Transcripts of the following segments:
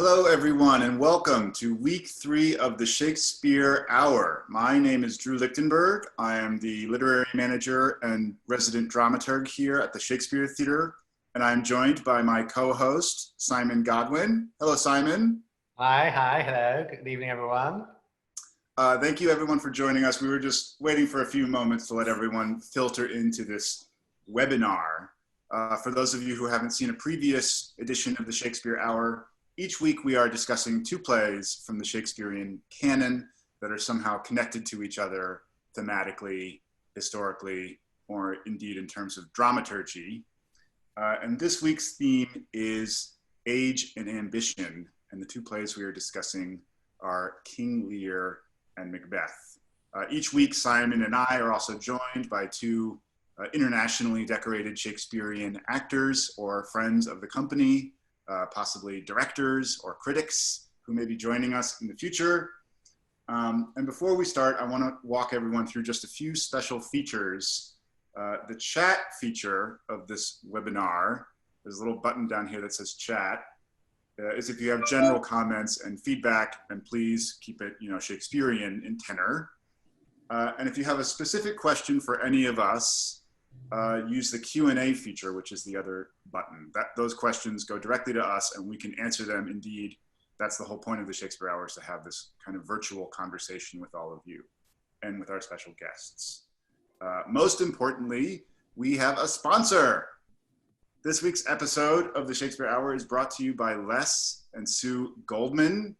Hello, everyone, and welcome to week 3 of the Shakespeare Hour. My name is Drew Lichtenberg. I am the literary manager and resident dramaturg here at the Shakespeare Theater, and I'm joined by my co-host, Simon Godwin. Hello, Simon. Hi, hello. Good evening, everyone. Thank you, everyone, for joining us. We were just waiting for a few moments to let everyone filter into this webinar. For those of you who haven't seen a previous edition of the Shakespeare Hour, each week we are discussing 2 plays from the Shakespearean canon that are somehow connected to each other thematically, historically, or indeed in terms of dramaturgy. And this week's theme is Age and Ambition, and the 2 plays we are discussing are King Lear and Macbeth. Each week, Simon and I are also joined by 2 internationally decorated Shakespearean actors or friends of the company, possibly directors or critics who may be joining us in the future. And before we start, I want to walk everyone through just a few special features. The chat feature of this webinar, there's a little button down here that says chat, is if you have general comments and feedback, and please keep it, Shakespearean in tenor. And if you have a specific question for any of us, use the Q&A feature, which is the other button. Those questions go directly to us and we can answer them. Indeed, that's the whole point of the Shakespeare Hour, is to have this kind of virtual conversation with all of you and with our special guests. Most importantly, we have a sponsor. This week's episode of the Shakespeare Hour is brought to you by Les and Sue Goldman.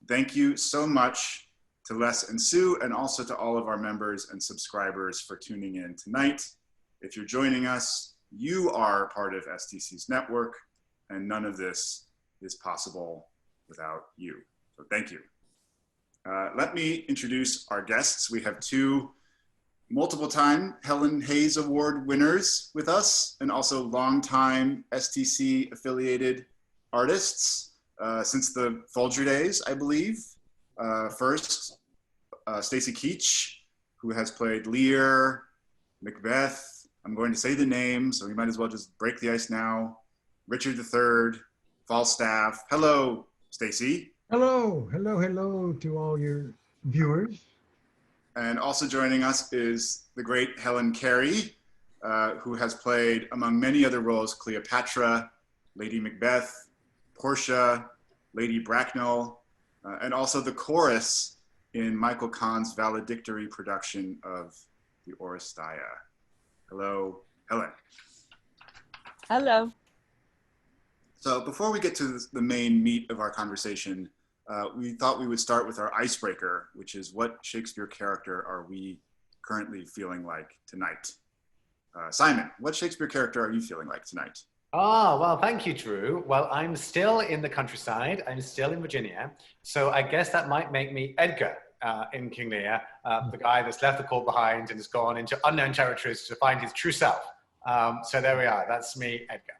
Thank you so much to Les and Sue, and also to all of our members and subscribers for tuning in tonight. If you're joining us, you are part of STC's network, and none of this is possible without you. So thank you. Let me introduce our guests. We have 2 multiple-time Helen Hayes Award winners with us, and also long-time STC-affiliated artists since the Folger days, I believe. First, Stacy Keach, who has played Lear, Macbeth. I'm going to say the name, so we might as well just break the ice now. Richard III, Falstaff. Hello, Stacy. Hello to all your viewers. And also joining us is the great Helen Carey, who has played, among many other roles, Cleopatra, Lady Macbeth, Portia, Lady Bracknell, and also the chorus in Michael Kahn's valedictory production of the Oresteia. Hello, Helen. Hello. So before we get to the main meat of our conversation, we thought we would start with our icebreaker, which is, what Shakespeare character are we currently feeling like tonight? Simon, what Shakespeare character are you feeling like tonight? Well, thank you, Drew. Well, I'm still in the countryside. I'm still in Virginia. So I guess that might make me Edgar in King Lear, the guy that's left the court behind and has gone into unknown territories to find his true self. So there we are. That's me, Edgar.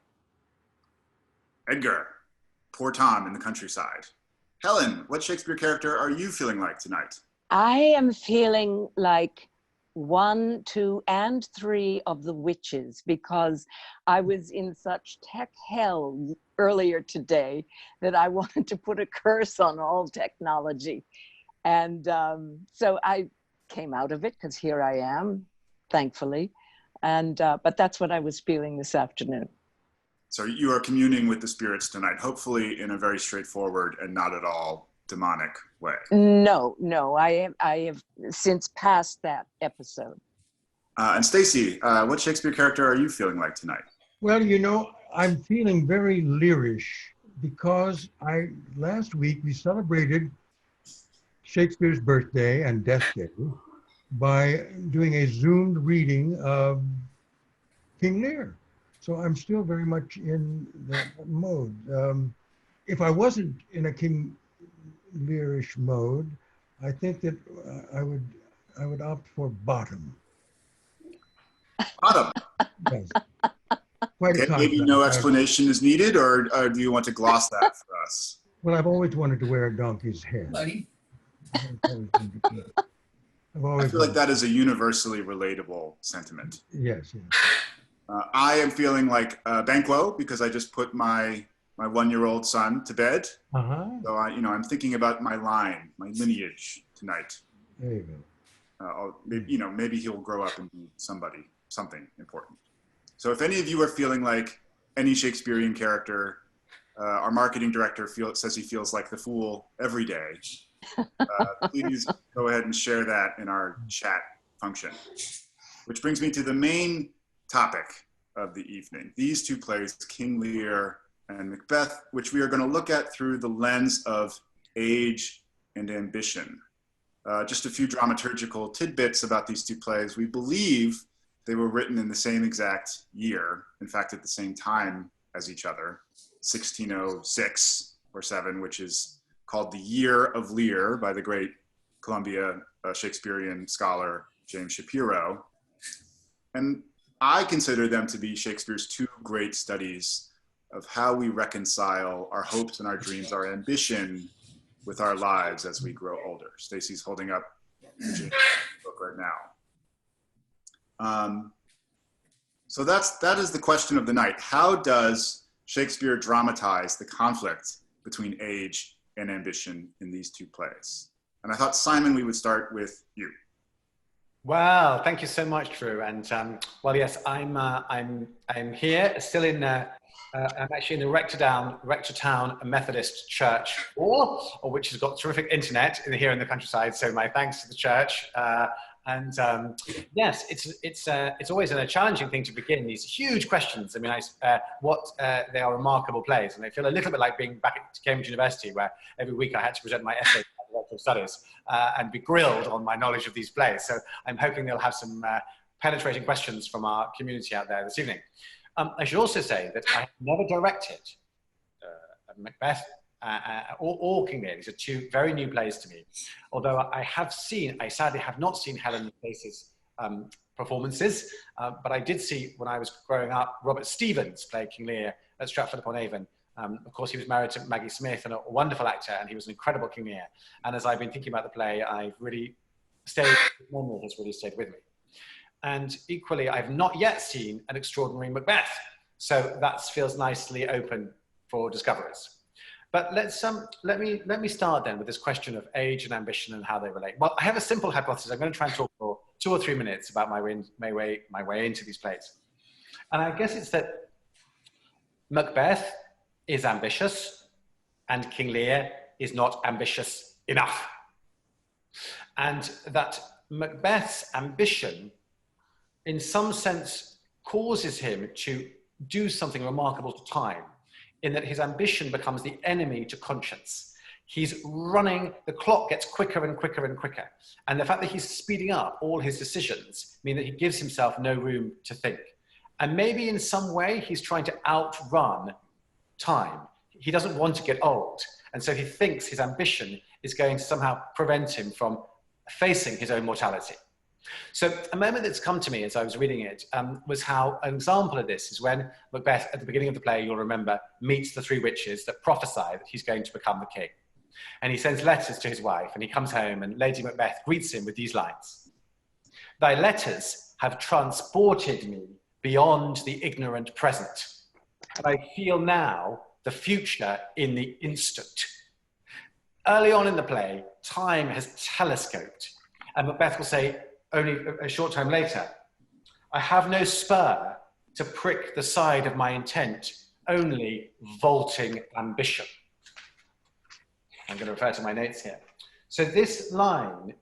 Edgar, poor Tom in the countryside. Helen, what Shakespeare character are you feeling like tonight? I am feeling like 1, 2, and 3 of the witches, because I was in such tech hell earlier today that I wanted to put a curse on all technology. And so I came out of it, because here I am, thankfully. And but that's what I was feeling this afternoon. So you are communing with the spirits tonight, hopefully in a very straightforward and not at all demonic way. No, I have since passed that episode. And Stacy, what Shakespeare character are you feeling like tonight? Well, I'm feeling very Learish because last week we celebrated Shakespeare's birthday and death day by doing a Zoomed reading of King Lear. So I'm still very much in that mode. If I wasn't in a King Learish mode, I think that I would opt for bottom. Bottom. Yes. Quite a contrast. Maybe no explanation is needed, or do you want to gloss that for us? Well, I've always wanted to wear a donkey's head. I feel like that is a universally relatable sentiment. Yes. I am feeling like Banquo, because I just put my my 1-year-old son to bed. Uh-huh. So I'm thinking about my line, my lineage tonight. There you go. Maybe he'll grow up and be something important. So if any of you are feeling like any Shakespearean character, our marketing director says he feels like the fool every day. Please go ahead and share that in our chat function. Which brings me to the main topic of the evening. These two plays, King Lear and Macbeth, which we are going to look at through the lens of age and ambition. Just a few dramaturgical tidbits about these two plays. We believe they were written in the same exact year, in fact, at the same time as each other, 1606 or 7, which is called The Year of Lear by the great Columbia Shakespearean scholar James Shapiro. And I consider them to be Shakespeare's two great studies of how we reconcile our hopes and our dreams, our ambition with our lives as we grow older. Stacy's holding up the James book right now. So that is the question of the night. How does Shakespeare dramatize the conflict between age and ambition in these two plays? And I thought, Simon, we would start with you. Wow, thank you so much, Drew. And well, yes, I'm here, still in. I'm actually in the Rectortown Methodist Church Hall, which has got terrific internet here in the countryside. So my thanks to the church. Yes, it's always a challenging thing to begin these huge questions. I mean, they are remarkable plays, and I feel a little bit like being back at Cambridge University, where every week I had to present my essay at the Director of Studies and be grilled on my knowledge of these plays. So I'm hoping they'll have some penetrating questions from our community out there this evening. I should also say that I have never directed Macbeth or King Lear. These are two very new plays to me. Although I sadly have not seen Helen Pace's performances, but I did see, when I was growing up, Robert Stevens play King Lear at Stratford-upon-Avon. Of course, he was married to Maggie Smith and a wonderful actor, and he was an incredible King Lear. And as I've been thinking about the play, memory has really stayed with me. And equally, I've not yet seen an extraordinary Macbeth. So that feels nicely open for discoveries. But let me start then with this question of age and ambition and how they relate. Well, I have a simple hypothesis. I'm going to try and talk for 2 or 3 minutes about my way into these plays. And I guess it's that Macbeth is ambitious and King Lear is not ambitious enough. And that Macbeth's ambition, in some sense, causes him to do something remarkable to time, in that his ambition becomes the enemy to conscience. He's running, the clock gets quicker and quicker and quicker. And the fact that he's speeding up all his decisions mean that he gives himself no room to think. And maybe in some way, he's trying to outrun time. He doesn't want to get old. And so he thinks his ambition is going to somehow prevent him from facing his own mortality. So a moment that's come to me as I was reading it was how an example of this is when Macbeth, at the beginning of the play, you'll remember, meets the 3 witches that prophesy that he's going to become the king. And he sends letters to his wife, and he comes home, and Lady Macbeth greets him with these lines: "Thy letters have transported me beyond the ignorant present, and I feel now the future in the instant." Early on in the play, time has telescoped, and Macbeth will say, only a short time later, "I have no spur to prick the side of my intent, only vaulting ambition." I'm going to refer to my notes here. So this line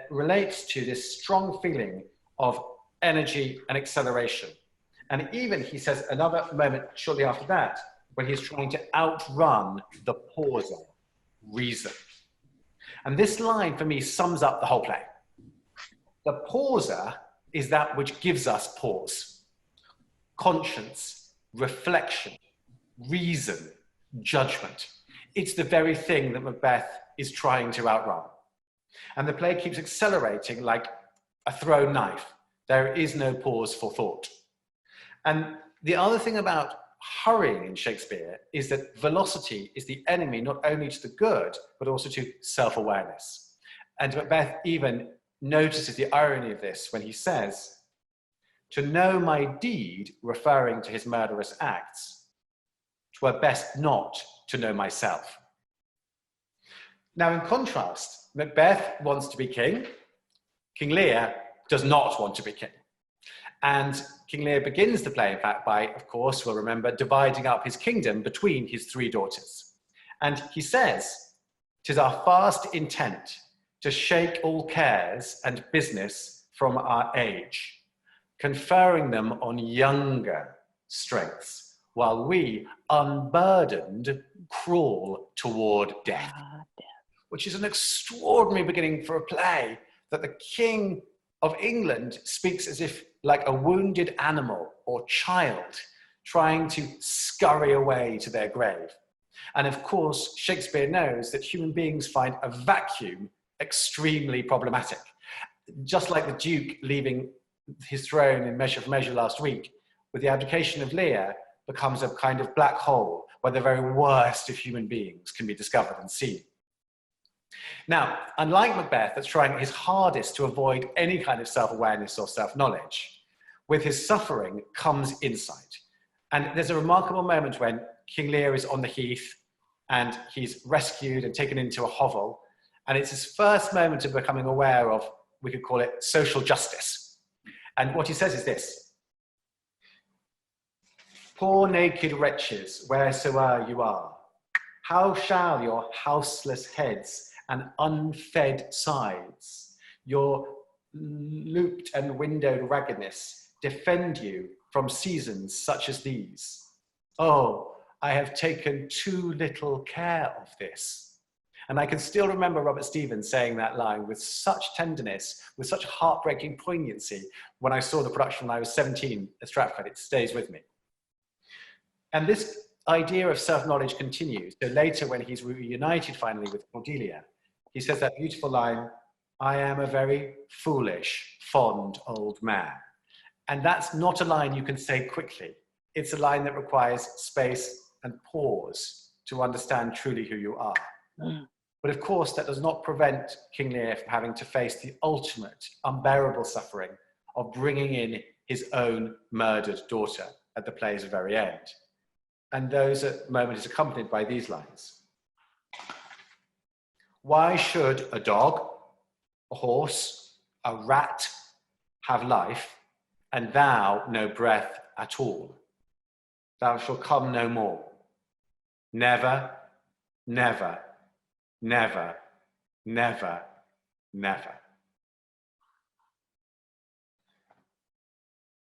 relates to this strong feeling of energy and acceleration. And even, he says, another moment shortly after that, when he's trying to outrun the pauser, reason. And this line, for me, sums up the whole play. The pauser is that which gives us pause. Conscience, reflection, reason, judgment. It's the very thing that Macbeth is trying to outrun. And the play keeps accelerating like a thrown knife. There is no pause for thought. And the other thing about hurrying in Shakespeare is that velocity is the enemy not only to the good, but also to self-awareness. And Macbeth even notices the irony of this when he says, "To know my deed," referring to his murderous acts, 'twere best not to know myself. Now, in contrast, Macbeth wants to be king. King Lear does not want to be king. And King Lear begins the play, in fact, by, of course, we'll remember, dividing up his kingdom between his 3 daughters. And he says, "'Tis our fast intent to shake all cares and business from our age, conferring them on younger strengths, while we, unburdened, crawl toward death." Which is an extraordinary beginning for a play, that the King of England speaks as if like a wounded animal or child trying to scurry away to their grave. And of course, Shakespeare knows that human beings find a vacuum extremely problematic. Just like the Duke leaving his throne in Measure for Measure last week, with the abdication of Lear, becomes a kind of black hole where the very worst of human beings can be discovered and seen. Now, unlike Macbeth, that's trying his hardest to avoid any kind of self-awareness or self-knowledge, with his suffering comes insight. And there's a remarkable moment when King Lear is on the heath and he's rescued and taken into a hovel. And it's his first moment of becoming aware of, we could call it, social justice. And what he says is this: "Poor naked wretches, wheresoe'er you are, how shall your houseless heads and unfed sides, your looped and windowed raggedness, defend you from seasons such as these? Oh, I have taken too little care of this." And I can still remember Robert Stevens saying that line with such tenderness, with such heartbreaking poignancy when I saw the production when I was 17 at Stratford. It stays with me. And this idea of self-knowledge continues. So later, when he's reunited finally with Cordelia, he says that beautiful line, "I am a very foolish, fond old man." And that's not a line you can say quickly. It's a line that requires space and pause to understand truly who you are. But of course, that does not prevent King Lear from having to face the ultimate, unbearable suffering of bringing in his own murdered daughter at the play's very end. And those moment is accompanied by these lines. "Why should a dog, a horse, a rat have life, and thou no breath at all? Thou shalt come no more. Never, never, never, never, never."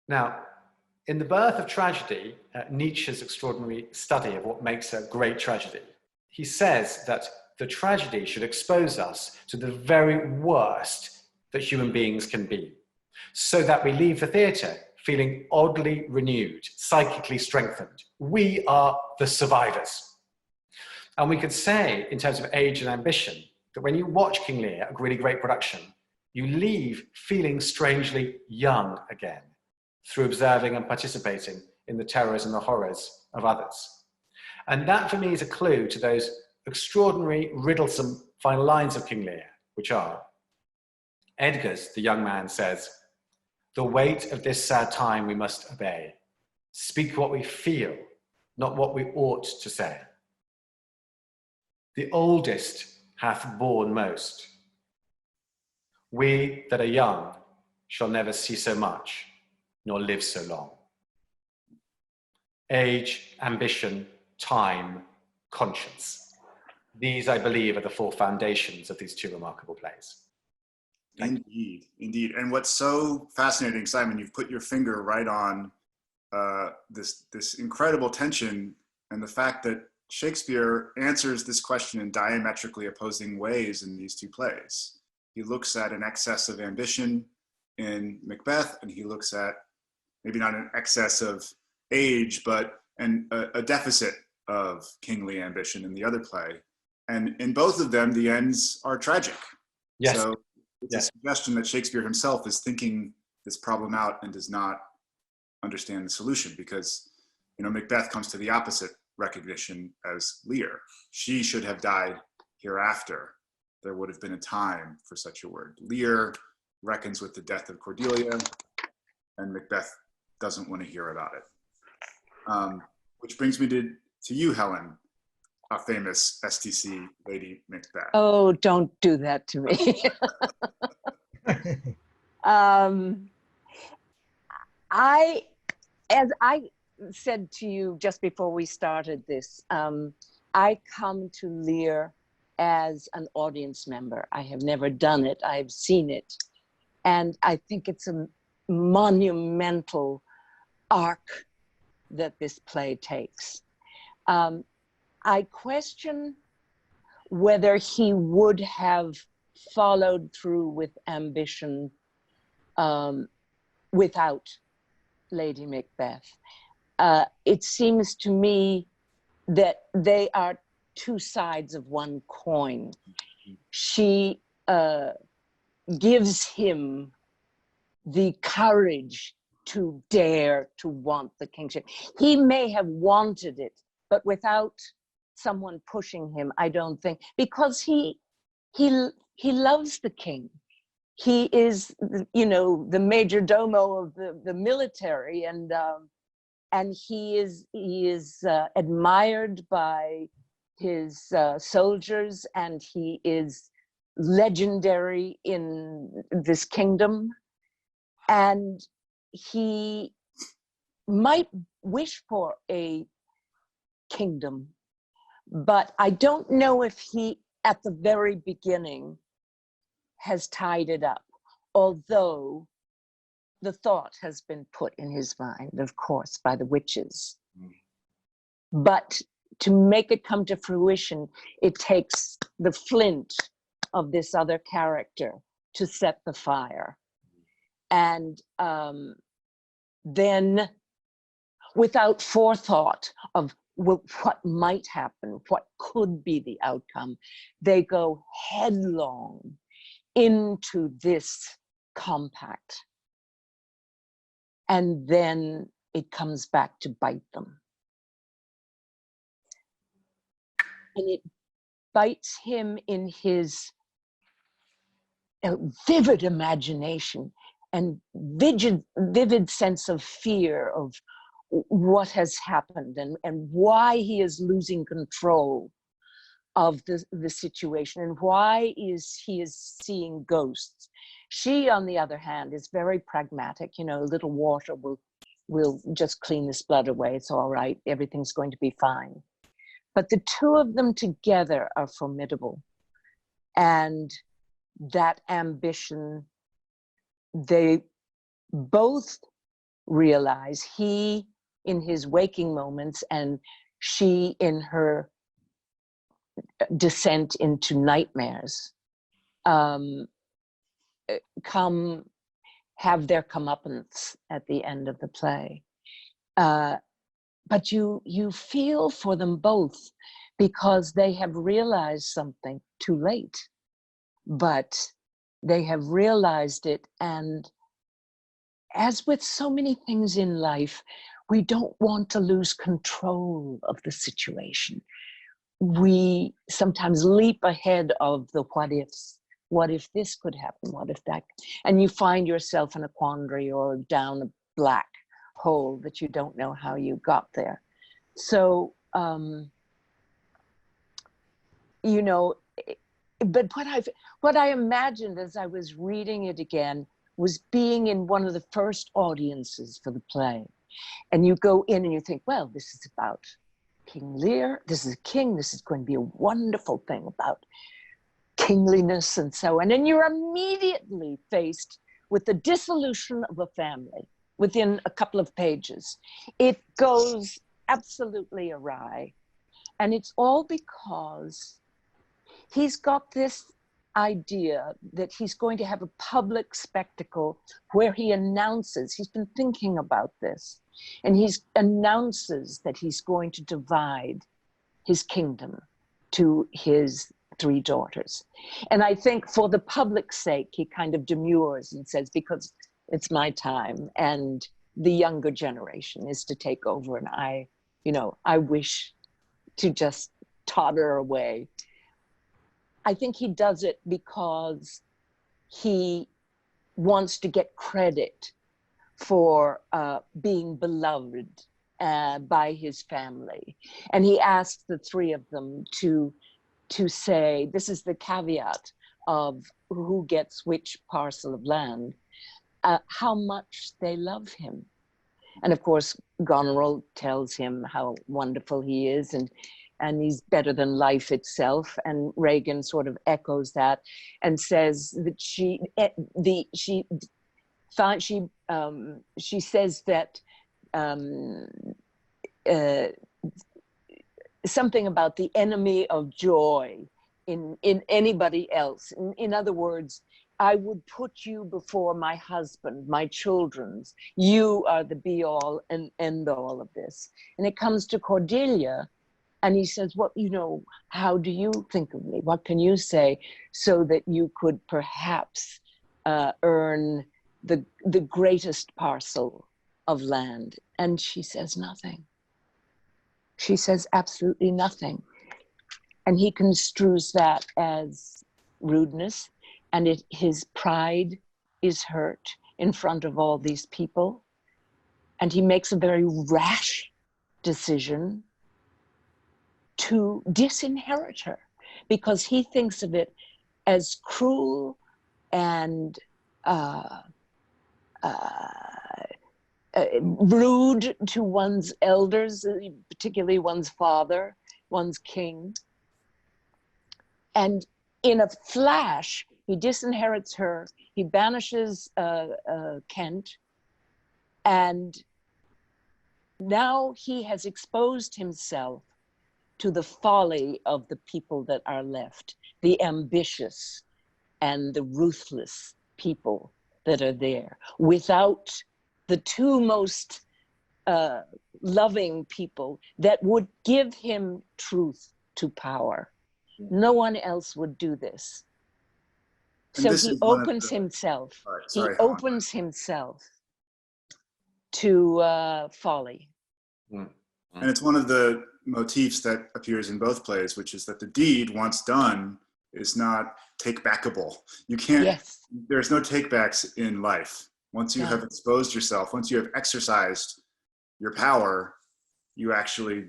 Now, in The Birth of Tragedy, Nietzsche's extraordinary study of what makes a great tragedy, he says that the tragedy should expose us to the very worst that human beings can be, so that we leave the theatre feeling oddly renewed, psychically strengthened. We are the survivors. And we could say, in terms of age and ambition, that when you watch King Lear, a really great production, you leave feeling strangely young again through observing and participating in the terrors and the horrors of others. And that, for me, is a clue to those extraordinary, riddlesome final lines of King Lear, which are, Edgar's, the young man, says, "The weight of this sad time we must obey. Speak what we feel, not what we ought to say. The oldest hath borne most. We that are young shall never see so much, nor live so long. Age, ambition, time, conscience. These, I believe, are the 4 foundations of these 2 remarkable plays." Indeed, indeed. And what's so fascinating, Simon, you've put your finger right on this incredible tension, and the fact that Shakespeare answers this question in diametrically opposing ways in these 2 plays. He looks at an excess of ambition in Macbeth, and he looks at maybe not an excess of age, but a deficit of kingly ambition in the other play. And in both of them, the ends are tragic. Yes. So it's a suggestion that Shakespeare himself is thinking this problem out and does not understand the solution, because, you know, Macbeth comes to the opposite recognition as Lear. She should have died hereafter. There would have been a time for such a word. Lear reckons with the death of Cordelia, and Macbeth doesn't want to hear about it. Which brings me to to you, Helen, a famous STC Lady Macbeth? Oh, don't do that to me. As I said to you just before we started this, I come to Lear as an audience member. I have never done it. I've seen it. And I think it's a monumental arc that this play takes. I question whether he would have followed through with ambition without Lady Macbeth. It seems to me that they are two sides of one coin. She gives him the courage to dare to want the kingship. He may have wanted it, but without someone pushing him, I don't think, because he loves the king. He is, you know, the major domo of the military, and he is admired by his soldiers, and he is legendary in this kingdom, and he might wish for a kingdom, but I don't know if he, at the very beginning, has tied it up, although the thought has been put in his mind, of course, by the witches. But to make it come to fruition, it takes the flint of this other character to set the fire. And then, without forethought of what might happen, what could be the outcome, they go headlong into this compact. And then it comes back to bite them. And it bites him in his vivid imagination and vivid sense of fear of what has happened and why he is losing control of the situation and why he is seeing ghosts. She, on the other hand, is very pragmatic. You know, a little water will just clean this blood away. It's all right. Everything's going to be fine. But the two of them together are formidable. And that ambition, they both realize, he in his waking moments and she in her descent into nightmares, have their comeuppance at the end of the play. But you feel for them both because they have realized something too late, but they have realized it. And as with so many things in life, we don't want to lose control of the situation. We sometimes leap ahead of the what ifs. What if this could happen? What if that? And you find yourself in a quandary or down a black hole that you don't know how you got there. So, you know, but what I imagined as I was reading it again was being in one of the first audiences for the play. And you go in and you think, well, this is about King Lear. This is a king. This is going to be a wonderful thing about kingliness and so on. And you're immediately faced with the dissolution of a family within a couple of pages. It goes absolutely awry. And it's all because he's got this idea that he's going to have a public spectacle where he announces, he's been thinking about this, and he announces that he's going to divide his kingdom to his 3 daughters. And I think for the public's sake, he kind of demurs and says, because it's my time and the younger generation is to take over, and I wish to just totter away. I think he does it because he wants to get credit for being beloved by his family. And he asked the three of them to say, this is the caveat of who gets which parcel of land, how much they love him. And of course, Goneril tells him how wonderful he is, and he's better than life itself. And Regan sort of echoes that and says that she says that something about the enemy of joy in anybody else. In other words, I would put you before my husband, my children's. You are the be all and end all of this. And it comes to Cordelia, and he says, well, you know, how do you think of me? What can you say so that you could perhaps earn the greatest parcel of land? And she says nothing. She says absolutely nothing. And he construes that as rudeness, and his pride is hurt in front of all these people. And he makes a very rash decision to disinherit her, because he thinks of it as cruel and rude to one's elders, particularly one's father, one's king. And in a flash, he disinherits her, he banishes Kent, and now he has exposed himself to the folly of the people that are left, the ambitious and the ruthless people that are there, without the two most loving people that would give him truth to power. No one else would do this. So he opens himself. He opens himself to folly. And it's one of the motifs that appears in both plays, which is that the deed, once done, is not take-backable. You can't, yes. There's no take-backs in life. Once you have exposed yourself, once you have exercised your power, you actually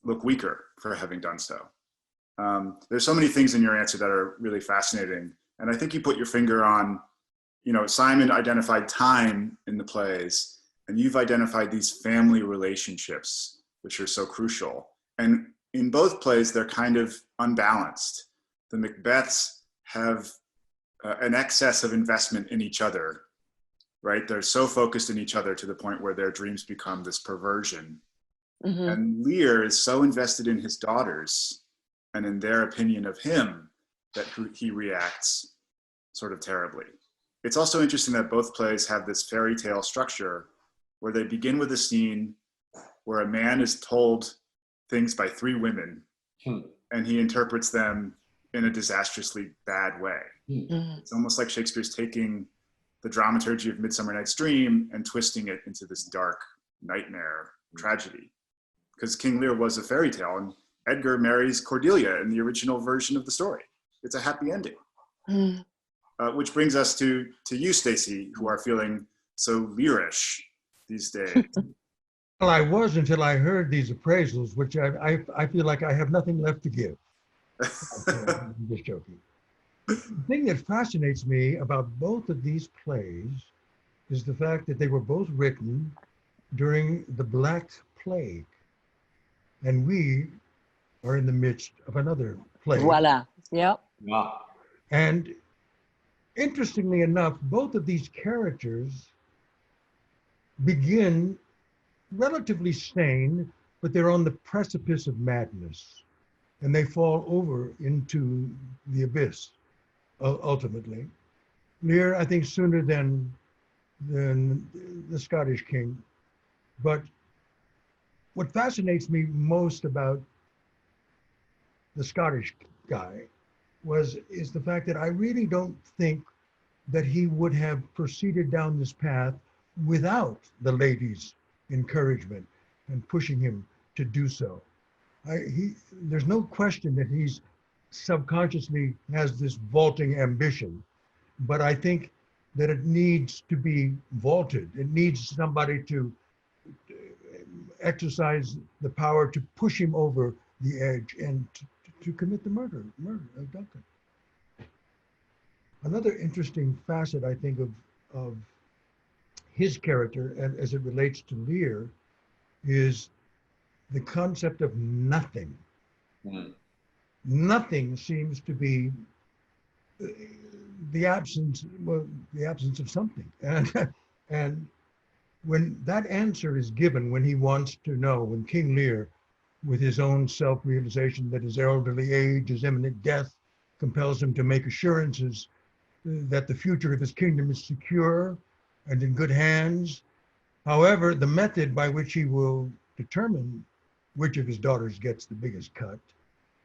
look weaker for having done so. There's so many things in your answer that are really fascinating. And I think you put your finger on, you know, Simon identified time in the plays, and you've identified these family relationships, which are so crucial. And in both plays, they're kind of unbalanced. The Macbeths have an excess of investment in each other, right? They're so focused in each other to the point where their dreams become this perversion. Mm-hmm. And Lear is so invested in his daughters and in their opinion of him that he reacts sort of terribly. It's also interesting that both plays have this fairy tale structure where they begin with a scene where a man is told things by three women and he interprets them in a disastrously bad way. It's almost like Shakespeare's taking the dramaturgy of Midsummer Night's Dream and twisting it into this dark nightmare tragedy. Because King Lear was a fairy tale, and Edgar marries Cordelia in the original version of the story. It's a happy ending. Which brings us to you, Stacey, who are feeling so Learish these days. Well, I was until I heard these appraisals, which I feel like I have nothing left to give. I'm just joking. The thing that fascinates me about both of these plays is the fact that they were both written during the Black Plague. And we are in the midst of another plague. Voila. Yep. Wow. And interestingly enough, both of these characters begin relatively sane, but they're on the precipice of madness. And they fall over into the abyss, ultimately. Lear, I think, sooner than the Scottish king. But what fascinates me most about the Scottish guy is the fact that I really don't think that he would have proceeded down this path without the ladies' encouragement and pushing him to do so. There's no question that he's subconsciously has this vaulting ambition, but I think that it needs to be vaulted. It needs somebody to exercise the power to push him over the edge and to commit the murder of Duncan. Another interesting facet, I think, of his character and as it relates to Lear is the concept of nothing. Nothing seems to be the absence of something. And when that answer is given, when he wants to know, when King Lear, with his own self-realization that his elderly age, his imminent death, compels him to make assurances that the future of his kingdom is secure and in good hands. However, the method by which he will determine which of his daughters gets the biggest cut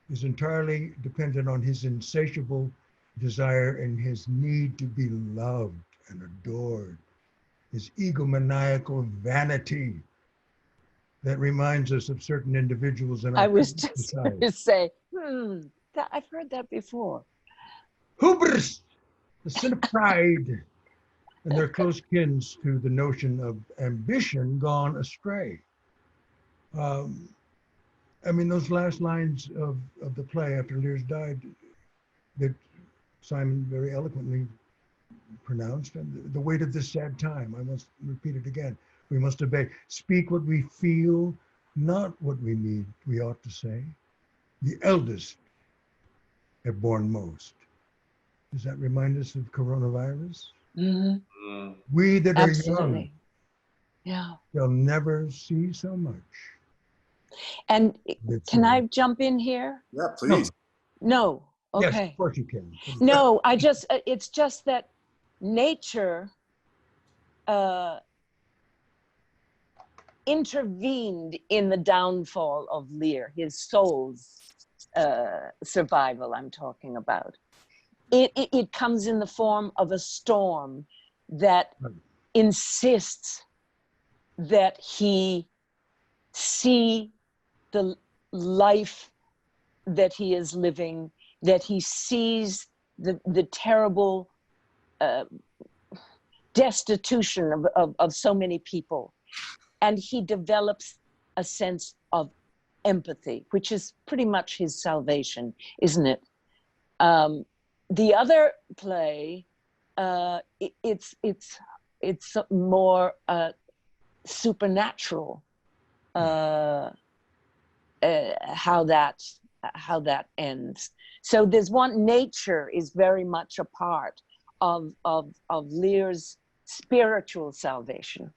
is entirely dependent on his insatiable desire and his need to be loved and adored, his egomaniacal vanity that reminds us of certain individuals in our I was just society. going to say, I've heard that before. Hubris, the sin of pride, and their close kins to the notion of ambition gone astray. I mean, those last lines of the play after Lear's died that Simon very eloquently pronounced, and the weight of this sad time, I must repeat it again, we must obey. Speak what we feel, not what we need, we ought to say. The eldest have borne most. Does that remind us of coronavirus? Mm-hmm. We that are Absolutely. young shall never see so much. And can I jump in here? Yeah, please. No. Okay. Yes, of course you can. No, it's just that nature intervened in the downfall of Lear, his soul's survival I'm talking about. It comes in the form of a storm that insists that he see the life that he is living, that he sees the terrible destitution of so many people. And he develops a sense of empathy, which is pretty much his salvation, isn't it? The other play, it's more supernatural. How that ends. So there's one, nature is very much a part of Lear's spiritual salvation.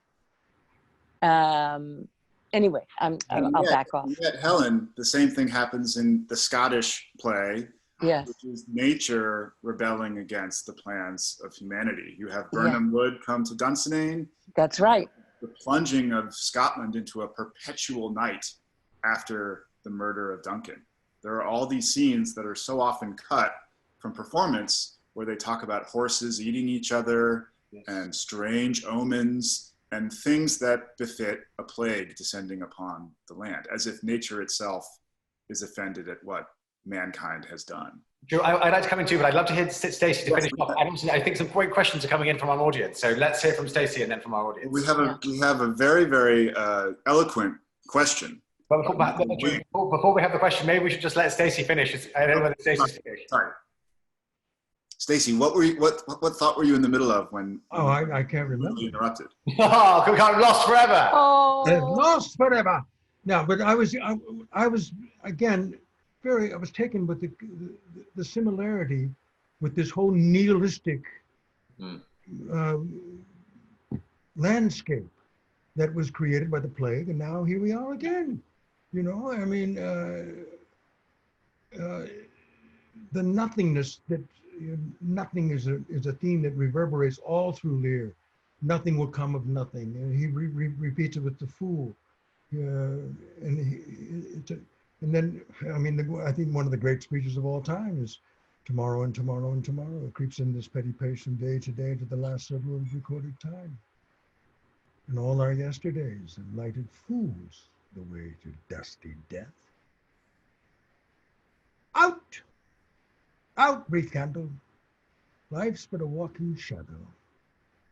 Anyway, I'll back off. Yet, Helen, the same thing happens in the Scottish play, yes, which is nature rebelling against the plans of humanity. You have Birnam Wood come to Dunsinane. That's right. The plunging of Scotland into a perpetual night after the murder of Duncan. There are all these scenes that are so often cut from performance where they talk about horses eating each other and strange omens and things that befit a plague descending upon the land, as if nature itself is offended at what mankind has done. Drew, I'd like to come in too, but I'd love to hear Stacey to finish off. I think some great questions are coming in from our audience. So let's hear from Stacey and then from our audience. We have a very, very eloquent question. But before we have the question, maybe we should just let Stacey finish. I don't know whether Stacey's finished. Sorry. Stacey, what thought were you in the middle of when? I can't remember. You interrupted. Oh, we can't lost forever. Oh, lost forever. No, but I was again I was taken with the similarity with this whole nihilistic landscape that was created by the plague, and now here we are again. You know, I mean, the nothingness that nothing is a theme that reverberates all through Lear. Nothing will come of nothing, and he repeats it with the fool. And then, I mean, I think one of the great speeches of all time is tomorrow and tomorrow and tomorrow. It creeps in this petty pace from day to day to the last several of recorded time. And all our yesterdays have lighted fools the way to dusty death. Out! Out, brief candle. Life's but a walking shadow.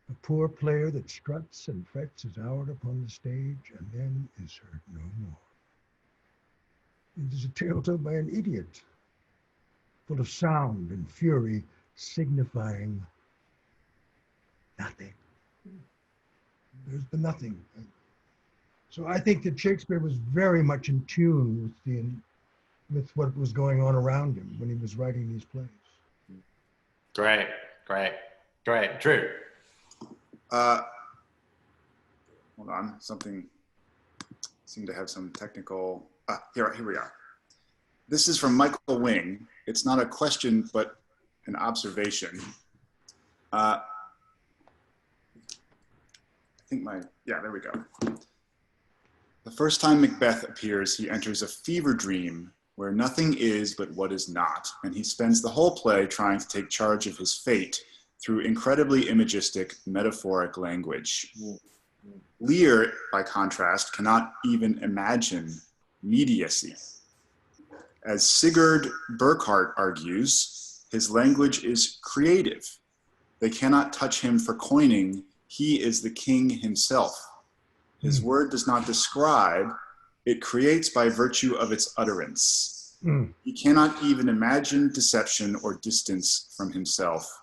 A poor player that struts and frets is out upon the stage and then is heard no more. It is a tale told by an idiot, full of sound and fury, signifying nothing. There's the nothing. So I think that Shakespeare was very much in tune with what was going on around him when he was writing these plays. Great. Drew. Hold on, something seemed to have some technical, here we are. This is from Michael Wing. It's not a question, but an observation. I think there we go. The first time Macbeth appears, he enters a fever dream where nothing is but what is not, and he spends the whole play trying to take charge of his fate through incredibly imagistic, metaphoric language. Lear, by contrast, cannot even imagine mediacy. As Sigurd Burckhardt argues, his language is creative. They cannot touch him for coining. He is the king himself. His word does not describe, it creates by virtue of its utterance. He cannot even imagine deception or distance from himself,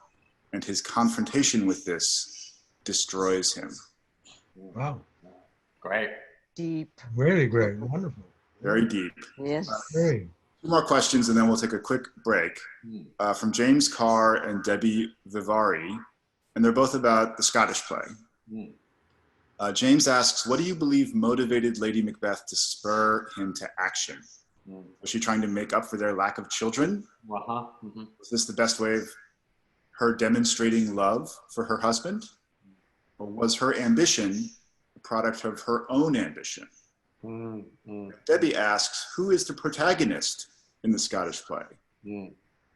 and his confrontation with this destroys him. Wow. Great. Deep. Really great. Wonderful. Very deep. Yes. Very. Two more questions and then we'll take a quick break. From James Carr and Debbie Vivari, and they're both about the Scottish play. James asks, what do you believe motivated Lady Macbeth to spur him to action? Was she trying to make up for their lack of children? Was this the best way of her demonstrating love for her husband? Or was her ambition a product of her own ambition? Debbie asks, who is the protagonist in the Scottish play?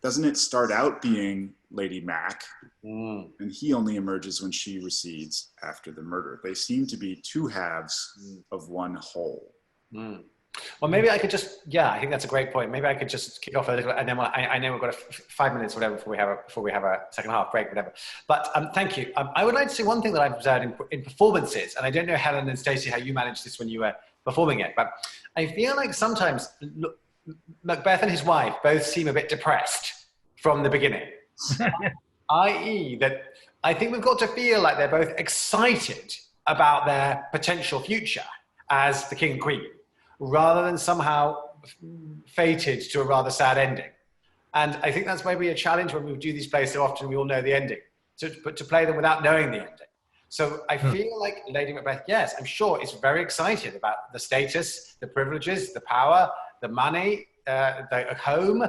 Doesn't it start out being Lady Mac, and he only emerges when she recedes after the murder? They seem to be two halves of one whole. Well, maybe I could just, I think that's a great point. Maybe I could just kick off a little, and then I know we've got 5 minutes or whatever before we have a second half break, whatever. But thank you. I would like to say one thing that I've observed in performances, and I don't know, Helen and Stacey, how you managed this when you were performing it, but I feel like sometimes Macbeth and his wife both seem a bit depressed from the beginning. i.e. that I think we've got to feel like they're both excited about their potential future as the king and queen, rather than somehow fated to a rather sad ending. And I think that's maybe a challenge when we do these plays so often, we all know the ending, but to play them without knowing the ending. So I feel like Lady Macbeth, yes, I'm sure is very excited about the status, the privileges, the power, the money, the home,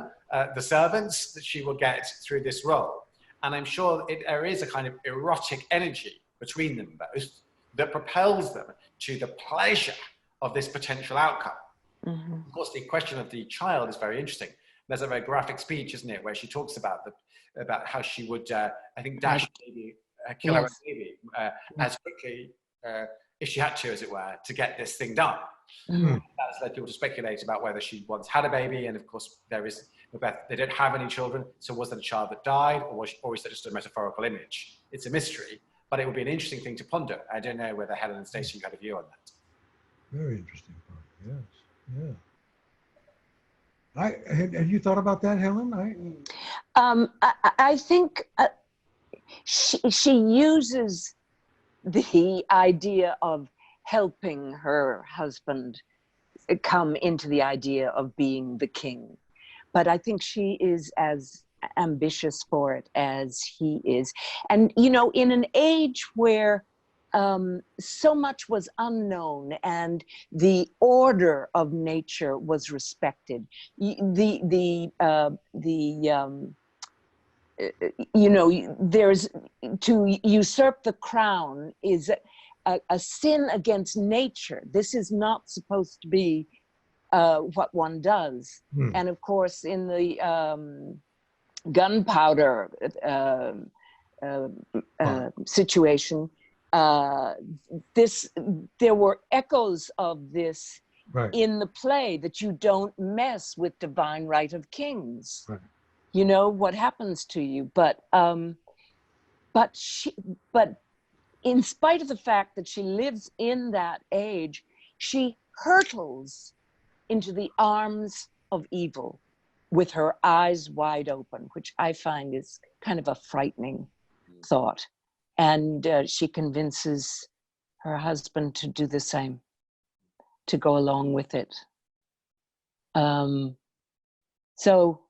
the servants that she will get through this role. And I'm sure there is a kind of erotic energy between them both that propels them to the pleasure of this potential outcome. Of course, the question of the child is very interesting. There's a very graphic speech, isn't it, where she talks about how she would, I think, dash a baby, kill her own baby as quickly, if she had to, as it were, to get this thing done. That's led people to speculate about whether she once had a baby, and of course, they don't have any children, so was that a child that died, or is that just a metaphorical image? It's a mystery, but it would be an interesting thing to ponder. I don't know whether Helen and Stacey had a view on that. Very interesting part. Yes. Have you thought about that, Helen? I think she uses the idea of helping her husband come into the idea of being the king. But I think she is as ambitious for it as he is. And, in an age where so much was unknown and the order of nature was respected, there's to usurp the crown is a sin against nature. This is not supposed to be what one does. And of course, in the gunpowder situation, there were echoes of this in the play, that you don't mess with divine right of kings. What happens to you. But in spite of the fact that she lives in that age, she hurtles into the arms of evil with her eyes wide open, which I find is kind of a frightening thought. And she convinces her husband to do the same, to go along with it. So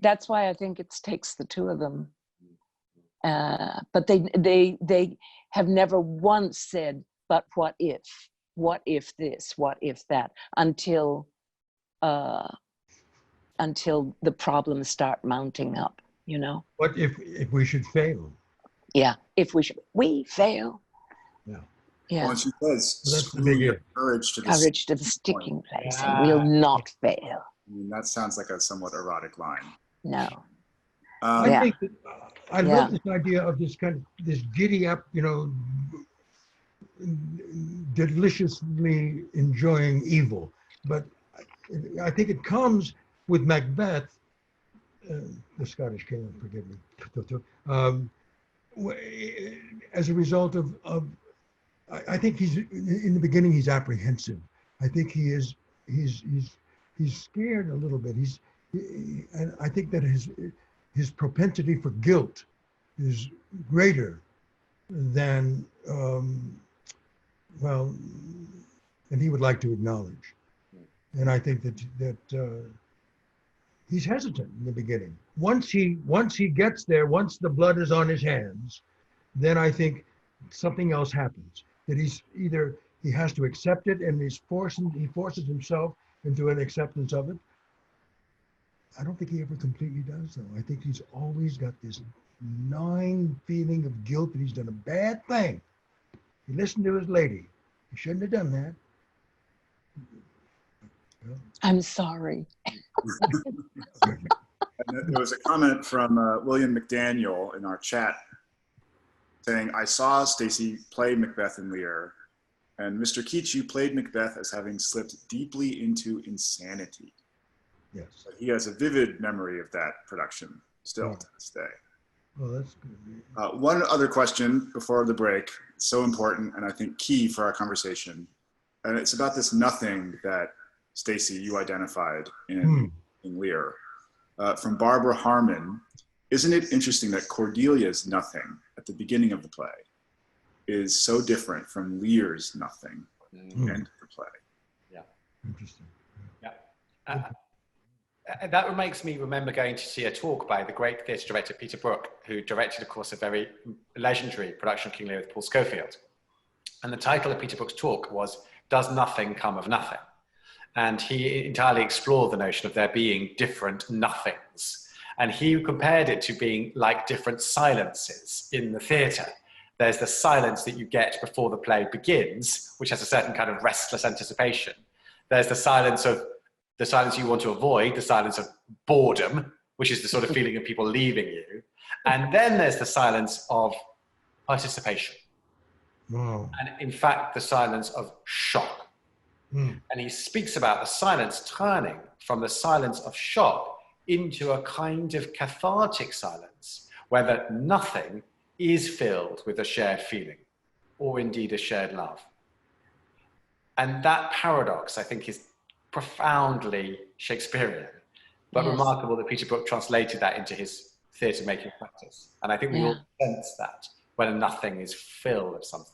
that's why I think it takes the two of them. But they have never once said, but what if this, what if that, until the problems start mounting up, you know? What if we should fail? Yeah, we fail. Yeah. Yeah. Well, and she says, That's the "Screw big your if. courage to the Courage to the sticking place, and we'll not fail. I mean, that sounds like a somewhat erotic line. No. I Yeah. think that, I love this idea of this this giddy up, you know, deliciously enjoying evil. But I think it comes with Macbeth, the Scottish king, forgive me, as a result of I think he's in the beginning he's apprehensive. I think he's scared a little bit. And I think that his propensity for guilt is greater than than he would like to acknowledge. And I think that he's hesitant in the beginning. Once he gets there, once the blood is on his hands, then I think something else happens. That he has to accept it, and he forces himself into an acceptance of it. I don't think he ever completely does, though. I think he's always got this gnawing feeling of guilt that he's done a bad thing. He listened to his lady. He shouldn't have done that. I'm sorry. And there was a comment from William McDaniel in our chat saying, "I saw Stacey play Macbeth in Lear, and Mr. Keach, you played Macbeth as having slipped deeply into insanity." Yes. So he has a vivid memory of that production still to this day. Well, that's good. One other question before the break, so important and I think key for our conversation, and it's about this nothing that Stacey, you identified in Lear. From Barbara Harmon, isn't it interesting that Cordelia's nothing at the beginning of the play is so different from Lear's nothing at the end of the play? Yeah. Interesting. Yeah. That makes me remember going to see a talk by the great theatre director Peter Brook, who directed, of course, a very legendary production of King Lear with Paul Schofield. And the title of Peter Brook's talk was, "Does Nothing Come of Nothing?" And he entirely explored the notion of there being different nothings. And he compared it to being like different silences in the theatre. There's the silence that you get before the play begins, which has a certain kind of restless anticipation. There's the silence you want to avoid, the silence of boredom, which is the sort of feeling of people leaving you. And then there's the silence of participation. Wow. And in fact, the silence of shock. And he speaks about the silence turning from the silence of shock into a kind of cathartic silence, where that nothing is filled with a shared feeling, or indeed a shared love. And that paradox, I think, is profoundly Shakespearean, but remarkable that Peter Brook translated that into his theatre making practice. And I think we all sense that when a nothing is filled of something.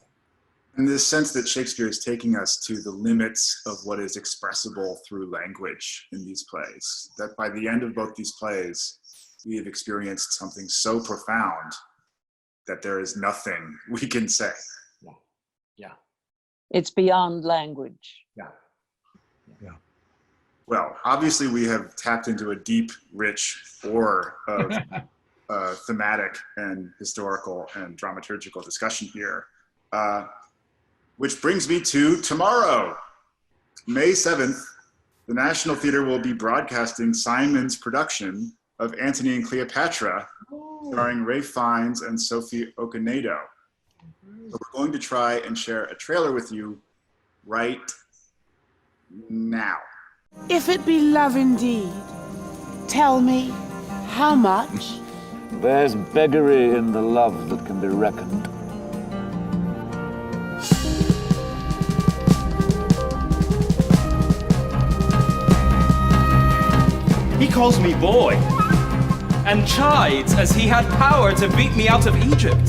And this sense that Shakespeare is taking us to the limits of what is expressible through language in these plays, that by the end of both these plays, we have experienced something so profound that there is nothing we can say. Yeah. It's beyond language. Yeah. Well, obviously we have tapped into a deep, rich ore of thematic and historical and dramaturgical discussion here. Which brings me to tomorrow, May 7th, the National Theatre will be broadcasting Simon's production of Antony and Cleopatra, starring Ralph Fiennes and Sophie Okonedo. So we're going to try and share a trailer with you right now. If it be love indeed, tell me, how much? There's beggary in the love that can be reckoned. calls me boy, and chides as he had power to beat me out of Egypt.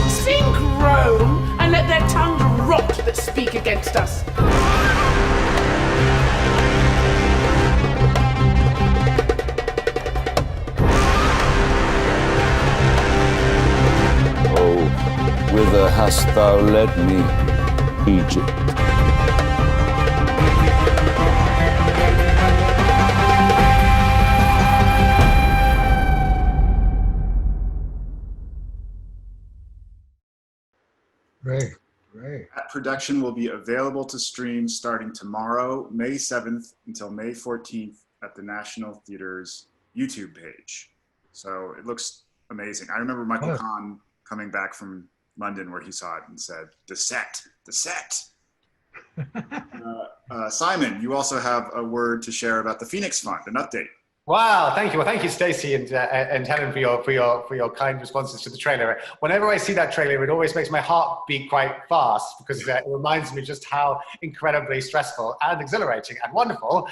Sink Rome, and let their tongues rot that speak against us. Oh, whither hast thou led me, Egypt? Great, great. That production will be available to stream starting tomorrow, May 7th until May 14th at the National Theatre's YouTube page. So it looks amazing. I remember Michael Kahn coming back from London where he saw it and said, the set. Simon, you also have a word to share about the Phoenix Fund, an update. Wow, thank you. Well, thank you, Stacey and Helen, for your kind responses to the trailer. Whenever I see that trailer, it always makes my heart beat quite fast because it reminds me just how incredibly stressful and exhilarating and wonderful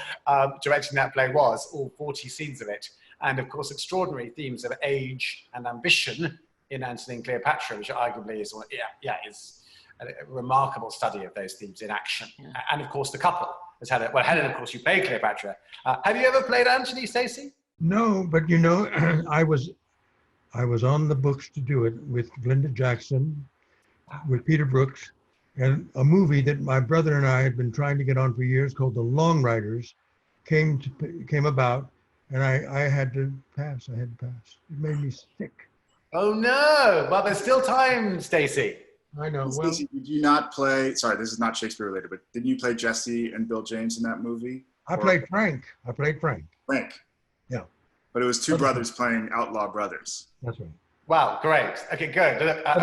directing that play was, all 40 scenes of it. And of course, extraordinary themes of age and ambition in Antony and Cleopatra, which arguably is a remarkable study of those themes in action. Yeah. And of course, the couple. Well, Helen, of course, you played Cleopatra. Have you ever played Antony, Stacey? No, but you know, I was on the books to do it with Glenda Jackson, with Peter Brooks, and a movie that my brother and I had been trying to get on for years called The Long Riders came about, and I had to pass. It made me sick. Oh no! Well, there's still time, Stacey. I know. Well, Stacey, did you not play? Sorry, this is not Shakespeare related, but didn't you play Jesse and Bill James in that movie? I played Frank. Frank. Yeah. But it was two brothers playing outlaw brothers. That's right. Wow, great. Okay, good. I've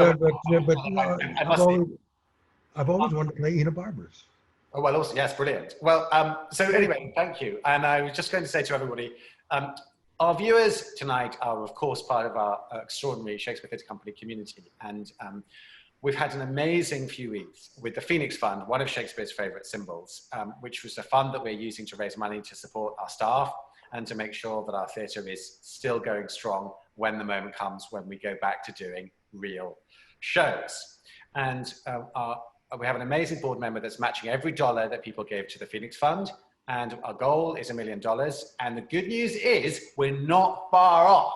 always wanted to play Enid Barbers. Oh, well, also, yes, brilliant. Well, so anyway, thank you. And I was just going to say to everybody, our viewers tonight are, of course, part of our extraordinary Shakespeare Theatre Company community. And we've had an amazing few weeks with the Phoenix Fund, one of Shakespeare's favourite symbols, which was a fund that we're using to raise money to support our staff and to make sure that our theatre is still going strong when the moment comes when we go back to doing real shows. And we have an amazing board member that's matching every dollar that people give to the Phoenix Fund. And our goal is $1 million. And the good news is we're not far off.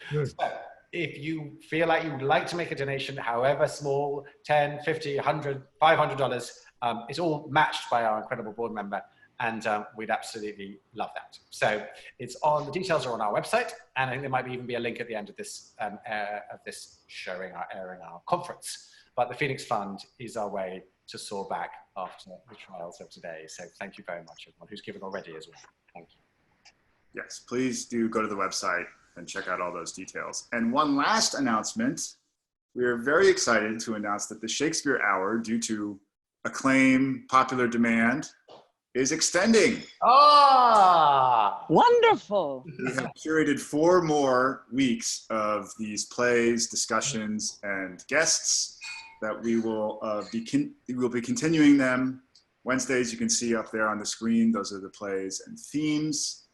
Good. So, if you feel like you would like to make a donation, however small, 10, 50, 100, $500, it's all matched by our incredible board member. And we'd absolutely love that. So the details are on our website. And I think there might even be a link at the end of this, airing our conference. But the Phoenix Fund is our way to soar back after the trials of today. So thank you very much, everyone who's given already as well. Thank you. Yes, please do go to the website and check out all those details. And one last announcement. We are very excited to announce that the Shakespeare Hour, due to acclaim, popular demand, is extending. Ah! Wonderful. We have curated 4 more weeks of these plays, discussions, and guests that we will be continuing them. Wednesdays, you can see up there on the screen, those are the plays and themes.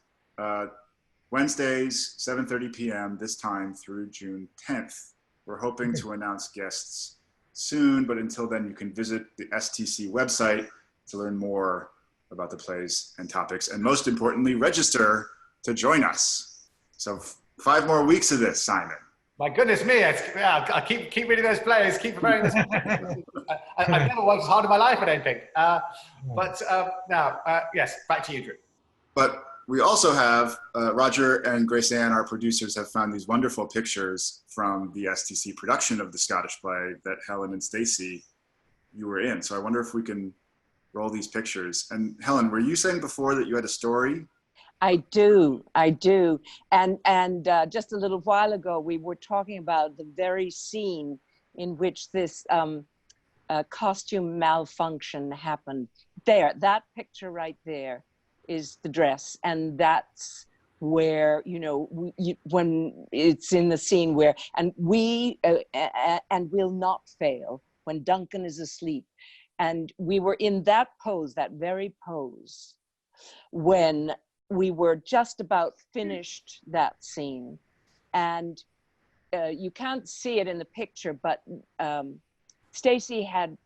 Wednesdays, 7:30 p.m. this time through June 10th. We're hoping to announce guests soon, but until then, you can visit the STC website to learn more about the plays and topics, and most importantly, register to join us. So 5 more weeks of this, Simon. My goodness me, I'll keep reading those plays, keep preparing this. I've never worked as hard in my life, I don't think. Yes, back to you, Drew. But we also have, Roger and Grace Ann, our producers, have found these wonderful pictures from the STC production of the Scottish play that Helen and Stacey, you were in. So I wonder if we can roll these pictures. And Helen, were you saying before that you had a story? I do. And just a little while ago, we were talking about the very scene in which this costume malfunction happened. There, that picture right there is the dress. And that's where, when it's in the scene where, and we'll not fail when Duncan is asleep. And we were in that pose, that very pose, when we were just about finished that scene. And you can't see it in the picture, but Stacy had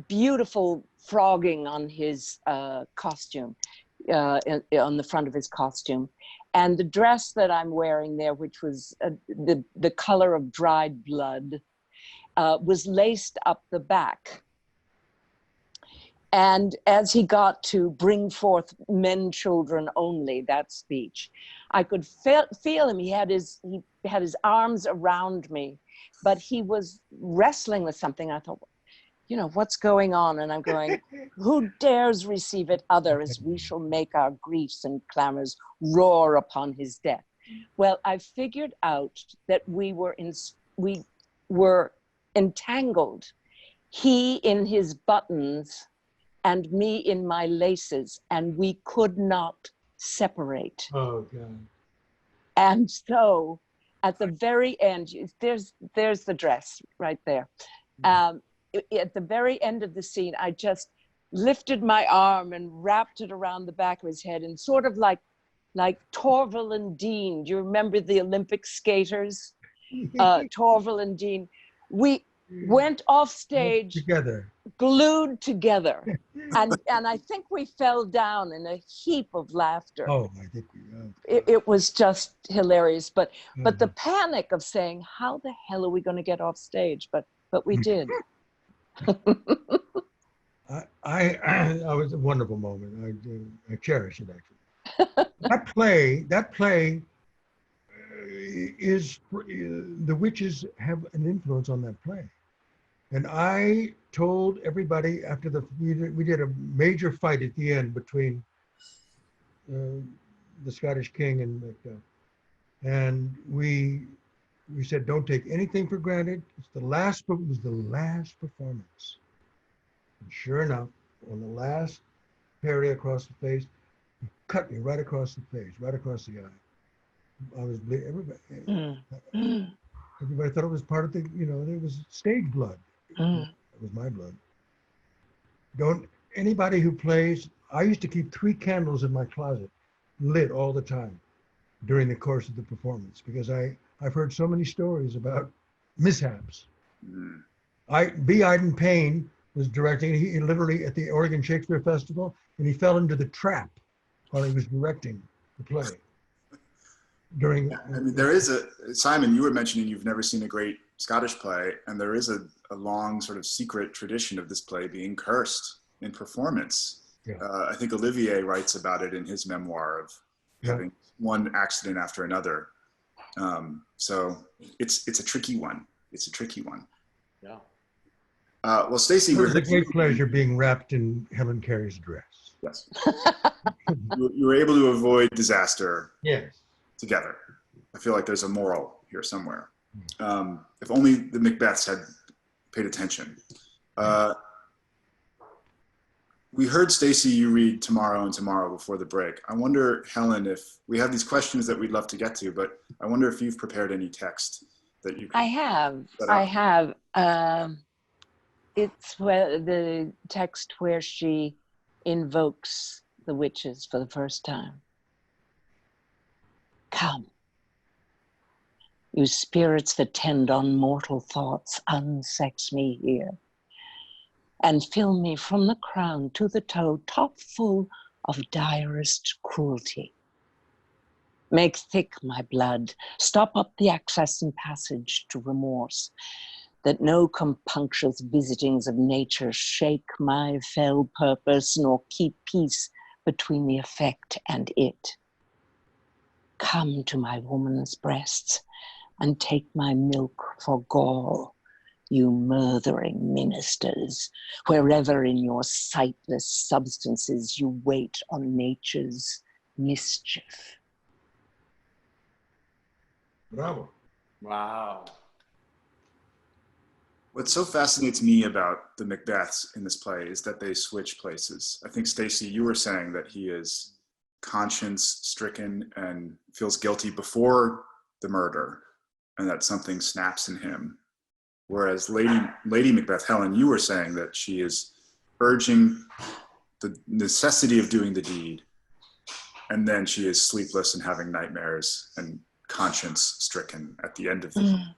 beautiful frogging on his costume, on the front of his costume. And the dress that I'm wearing there, which was the color of dried blood, was laced up the back. And as he got to bring forth men, children only, that speech, I could feel him. He had his arms around me, but he was wrestling with something. I thought, you know, what's going on? And I'm going, who dares receive it other, as we shall make our griefs and clamors roar upon his death? Well, I figured out that we were entangled. He in his buttons and me in my laces, and we could not separate. Oh, God. And so at the very end, there's the dress right there. At the very end of the scene, I just lifted my arm and wrapped it around the back of his head, and sort of like Torval and Dean. Do you remember the Olympic skaters? Torval and Dean. We went off stage together, glued together, and I think we fell down in a heap of laughter. Oh, I think it was just hilarious. But the panic of saying, how the hell are we going to get off stage? But we did. I was a wonderful moment. I cherish it, actually. That play is, the witches have an influence on that play. And I told everybody after we did a major fight at the end between the Scottish king and Macbeth. And we said, don't take anything for granted. It was the last performance. And sure enough, on the last parry across the face, he cut me right across the face, right across the eye. I was bleeding. Everybody thought it was part of the, it was stage blood. It was my blood. Anybody who plays, I used to keep 3 candles in my closet lit all the time during the course of the performance, because I've heard so many stories about mishaps. B. Iden Payne was directing, he literally at the Oregon Shakespeare Festival, and he fell into the trap while he was directing the play. I mean, there is Simon, you were mentioning you've never seen a great Scottish play, and there is a long sort of secret tradition of this play being cursed in performance. Yeah. I think Olivier writes about it in his memoir of having one accident after another. So it's a tricky one. It's a tricky one. Yeah. Well, Stacey, it was a great pleasure being wrapped in Helen Carey's dress. Yes. you were able to avoid disaster. Yes. Together. I feel like there's a moral here somewhere. If only the Macbeths had paid attention. We heard, Stacey, you read Tomorrow and Tomorrow before the break. I wonder, Helen, if we have these questions that we'd love to get to, but I wonder if you've prepared any text that you can. I have. It's the text where she invokes the witches for the first time. Come, you spirits that tend on mortal thoughts, unsex me here, and fill me from the crown to the toe, top full of direst cruelty. Make thick my blood, stop up the access and passage to remorse, that no compunctious visitings of nature shake my fell purpose, nor keep peace between the effect and it. Come to my woman's breasts and take my milk for gall, you murthering ministers, wherever in your sightless substances you wait on nature's mischief. Bravo. Wow. What so fascinates me about the Macbeths in this play is that they switch places. I think, Stacey, you were saying that he is conscience-stricken and feels guilty before the murder, and that something snaps in him. Whereas Lady Macbeth, Helen, you were saying that she is urging the necessity of doing the deed, and then she is sleepless and having nightmares and conscience-stricken at the end of the film.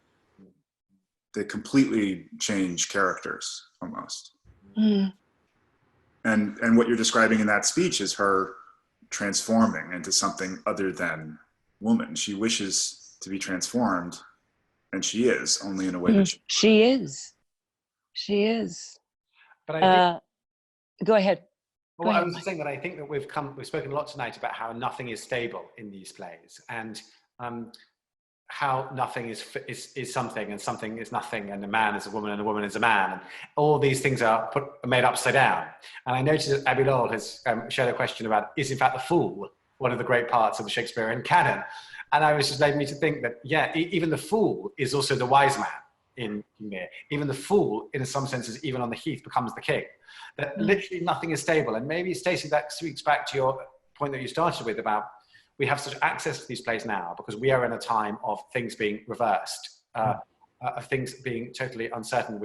They completely change characters, almost. And what you're describing in that speech is her transforming into something other than woman. She wishes to be transformed, and she is, only in a way that she is. She is. But I think, go ahead. Well, I was just saying that I think that we've spoken a lot tonight about how nothing is stable in these plays, and how nothing is something, and something is nothing, and a man is a woman, and a woman is a man, and all these things are made upside down. And I noticed that Abby Lowell has shared a question about, is in fact the fool one of the great parts of the Shakespearean canon? And I was just led me to think that, yeah, even the fool is also the wise man in King Lear. Even the fool, in some senses, even on the heath, becomes the king. That literally nothing is stable. And maybe, Stacey, that speaks back to your point that you started with about we have such access to these plays now because we are in a time of things being reversed, of things being totally uncertain.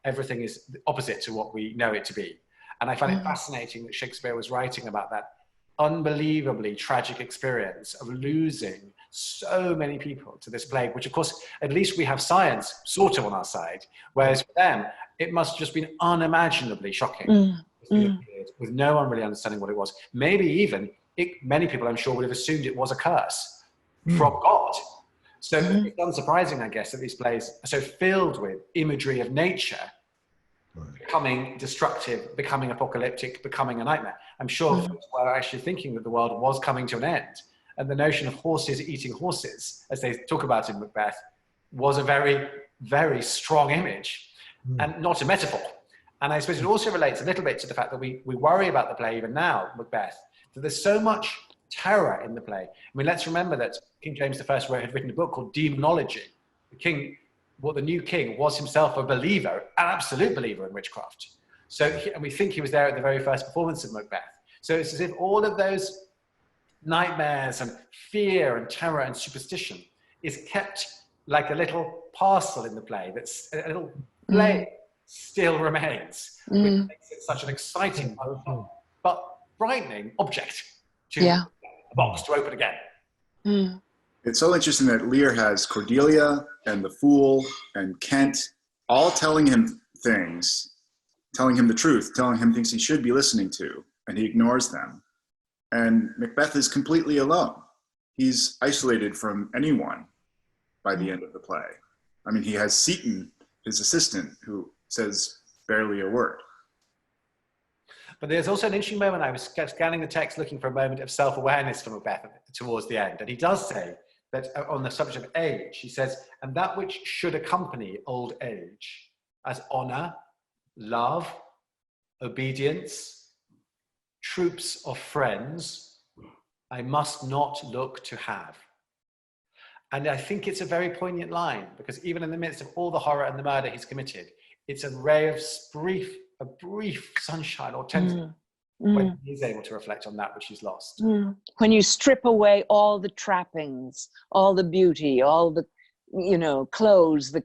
Everything is opposite to what we know it to be. And I find it fascinating that Shakespeare was writing about that unbelievably tragic experience of losing so many people to this plague, which of course, at least we have science sort of on our side, whereas for them, it must have just been unimaginably shocking with no one really understanding what it was. Maybe even, many people I'm sure would have assumed it was a curse from God. So it's unsurprising, I guess, that these plays are so filled with imagery of nature becoming destructive, becoming apocalyptic, becoming a nightmare. I'm sure folks were actually thinking that the world was coming to an end. And the notion of horses eating horses, as they talk about in Macbeth, was a very, very strong image and not a metaphor. And I suppose it also relates a little bit to the fact that we worry about the play even now, Macbeth, that there's so much terror in the play. I mean, let's remember that King James I had written a book called Demonology. The new king was himself a believer, an absolute believer in witchcraft. So, and we think he was there at the very first performance of Macbeth. So it's as if all of those nightmares and fear and terror and superstition is kept like a little parcel in the play. That's a little play still remains, which makes it such an exciting but frightening object to a box to open again. It's so interesting that Lear has Cordelia and the Fool and Kent all telling him things, telling him the truth, telling him things he should be listening to, and he ignores them. And Macbeth is completely alone. He's isolated from anyone by the end of the play. I mean, he has Seton, his assistant, who says barely a word. But there's also an interesting moment. I was scanning the text looking for a moment of self-awareness from Macbeth towards the end. And he does say that on the subject of age, he says, and that which should accompany old age as honor, love, obedience, troops of friends, I must not look to have. And I think it's a very poignant line, because even in the midst of all the horror and the murder he's committed, it's a ray of a brief sunshine or tenderness when he's able to reflect on that which he's lost. When you strip away all the trappings, all the beauty, all the, clothes, the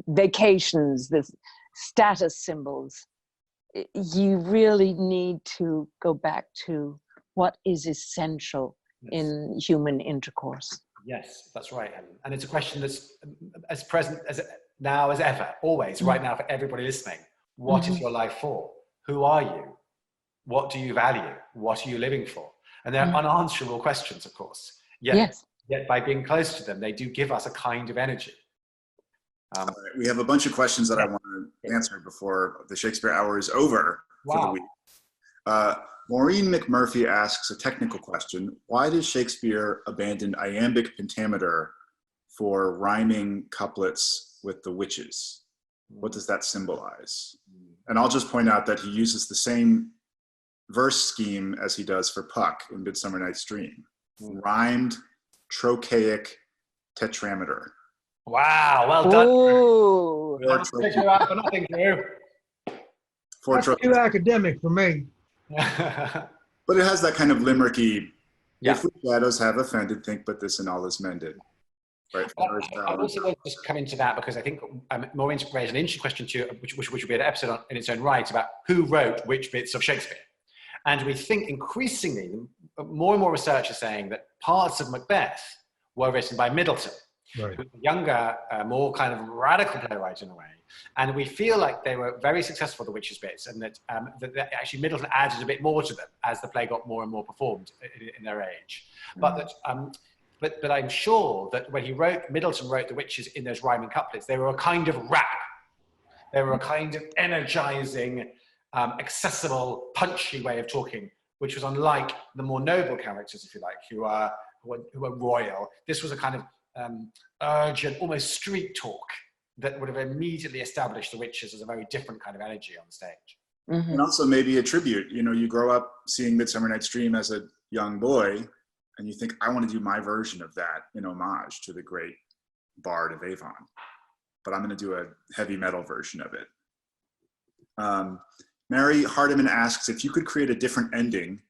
vacations, the status symbols, you really need to go back to what is essential in human intercourse. Yes, that's right, Helen. And it's a question that's as present as now as ever, always, right now, for everybody listening. What is your life for? Who are you? What do you value? What are you living for? And they're unanswerable questions, of course. Yet by being close to them, they do give us a kind of energy. We have a bunch of questions that I want to answer before the Shakespeare hour is over for the week. Maureen McMurphy asks a technical question. Why does Shakespeare abandon iambic pentameter for rhyming couplets with the witches? What does that symbolize? And I'll just point out that he uses the same verse scheme as he does for Puck in Midsummer Night's Dream. Rhymed, trochaic, tetrameter. Wow, well done. Ooh. That's too academic for me. But it has that kind of limericky, if we shadows have offended, think but this and all is mended. Right. I also want to just come into that because I think more raise an interesting question to you, which would be an episode in its own right about who wrote which bits of Shakespeare. And we think increasingly, more and more research is saying that parts of Macbeth were written by Middleton, Right. who was a younger, more kind of radical playwright in a way. And we feel like they were very successful, the Witches bits, and that actually Middleton added a bit more to them as the play got more and more performed in their age. But that, but I'm sure that when Middleton wrote the Witches in those rhyming couplets, they were a kind of rap. They were a kind of energizing, accessible, punchy way of talking, which was unlike the more noble characters, if you like, who were royal. This was a kind of urgent, almost street talk that would have immediately established the Witches as a very different kind of energy on the stage. Mm-hmm. And also maybe a tribute. You know, you grow up seeing Midsummer Night's Dream as a young boy, and you think, I want to do my version of that in homage to the great bard of Avon, but I'm going to do a heavy metal version of it. Mary Hardiman asks, if you could create a different ending,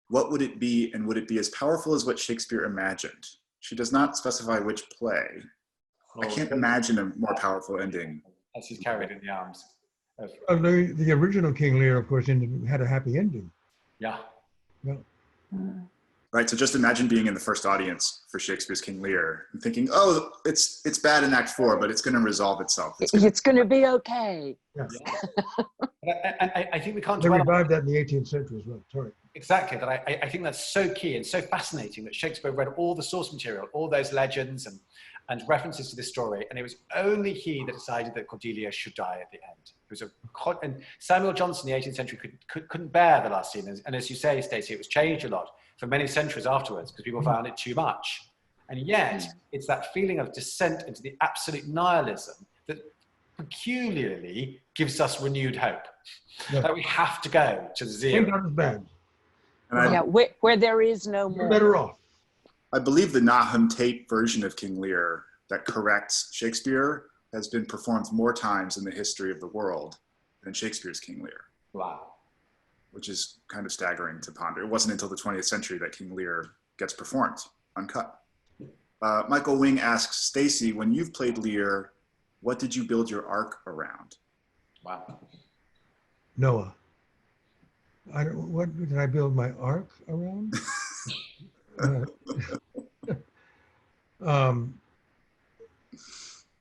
what would it be, and would it be as powerful as what Shakespeare imagined? She does not specify which play. I can't imagine a more powerful ending. As he's carried in the arms. The original King Lear, of course, had a happy ending. Yeah. Yeah. Right, so just imagine being in the first audience for Shakespeare's King Lear and thinking, oh, it's bad in Act 4, but it's going to resolve itself. It's going to be okay. Yeah. And I think we can't They dwell on revived that in the 18th century as well. Sorry. exactly that. I think that's so key and so fascinating that Shakespeare read all the source material, all those legends and references to this story, and it was only he that decided that Cordelia should die at the end. It was and Samuel Johnson in the 18th century couldn't bear the last scene, and as you say, Stacey, it was changed a lot for many centuries afterwards because people found it too much. And yet, it's that feeling of descent into the absolute nihilism that peculiarly gives us renewed hope. Yeah. That we have to go to zero. Not as bad. Yeah, where there is no more. You're better off. I believe the Nahum Tate version of King Lear that corrects Shakespeare has been performed more times in the history of the world than Shakespeare's King Lear. Wow. Which is kind of staggering to ponder. It wasn't until the 20th century that King Lear gets performed, uncut. Michael Wing asks, Stacey, when you've played Lear, what did you build your arc around? Wow. Noah. What did I build my arc around?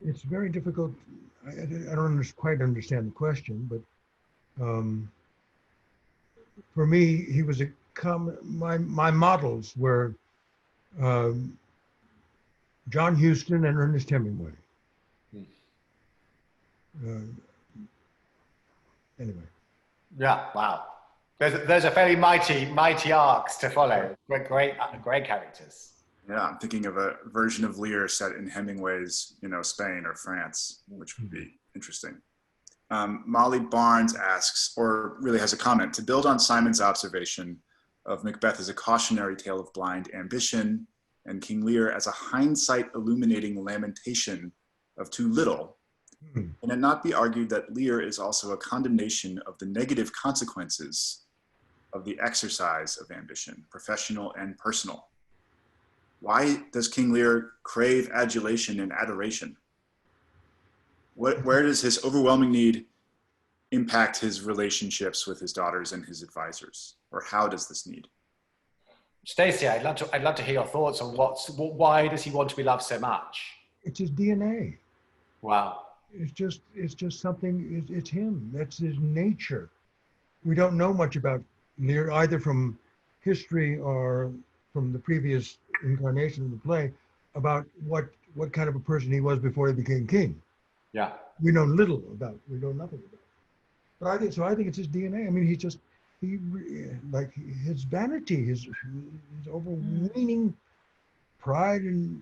It's very difficult. I don't quite understand the question, but for me, he was my models were John Huston and Ernest Hemingway. Anyway. Yeah, wow. Those are fairly mighty arcs to follow. Great characters. Yeah, I'm thinking of a version of Lear set in Hemingway's, Spain or France, which would be interesting. Molly Barnes asks, or really has a comment, to build on Simon's observation of Macbeth as a cautionary tale of blind ambition and King Lear as a hindsight illuminating lamentation of too little. Can it not be argued that Lear is also a condemnation of the negative consequences of the exercise of ambition, professional and personal? Why does King Lear crave adulation and adoration? Where does his overwhelming need impact his relationships with his daughters and his advisors? Or how does this need? Stacey, I'd love to hear your thoughts on why does he want to be loved so much? It's his DNA. Wow. It's just something, it's him. That's his nature. We don't know much about Lear, either from history or from the previous incarnation of the play, about what kind of a person he was before he became king. Yeah. We know little about, we know nothing about it. But I think it's his DNA. I mean, like his vanity, his overweening pride and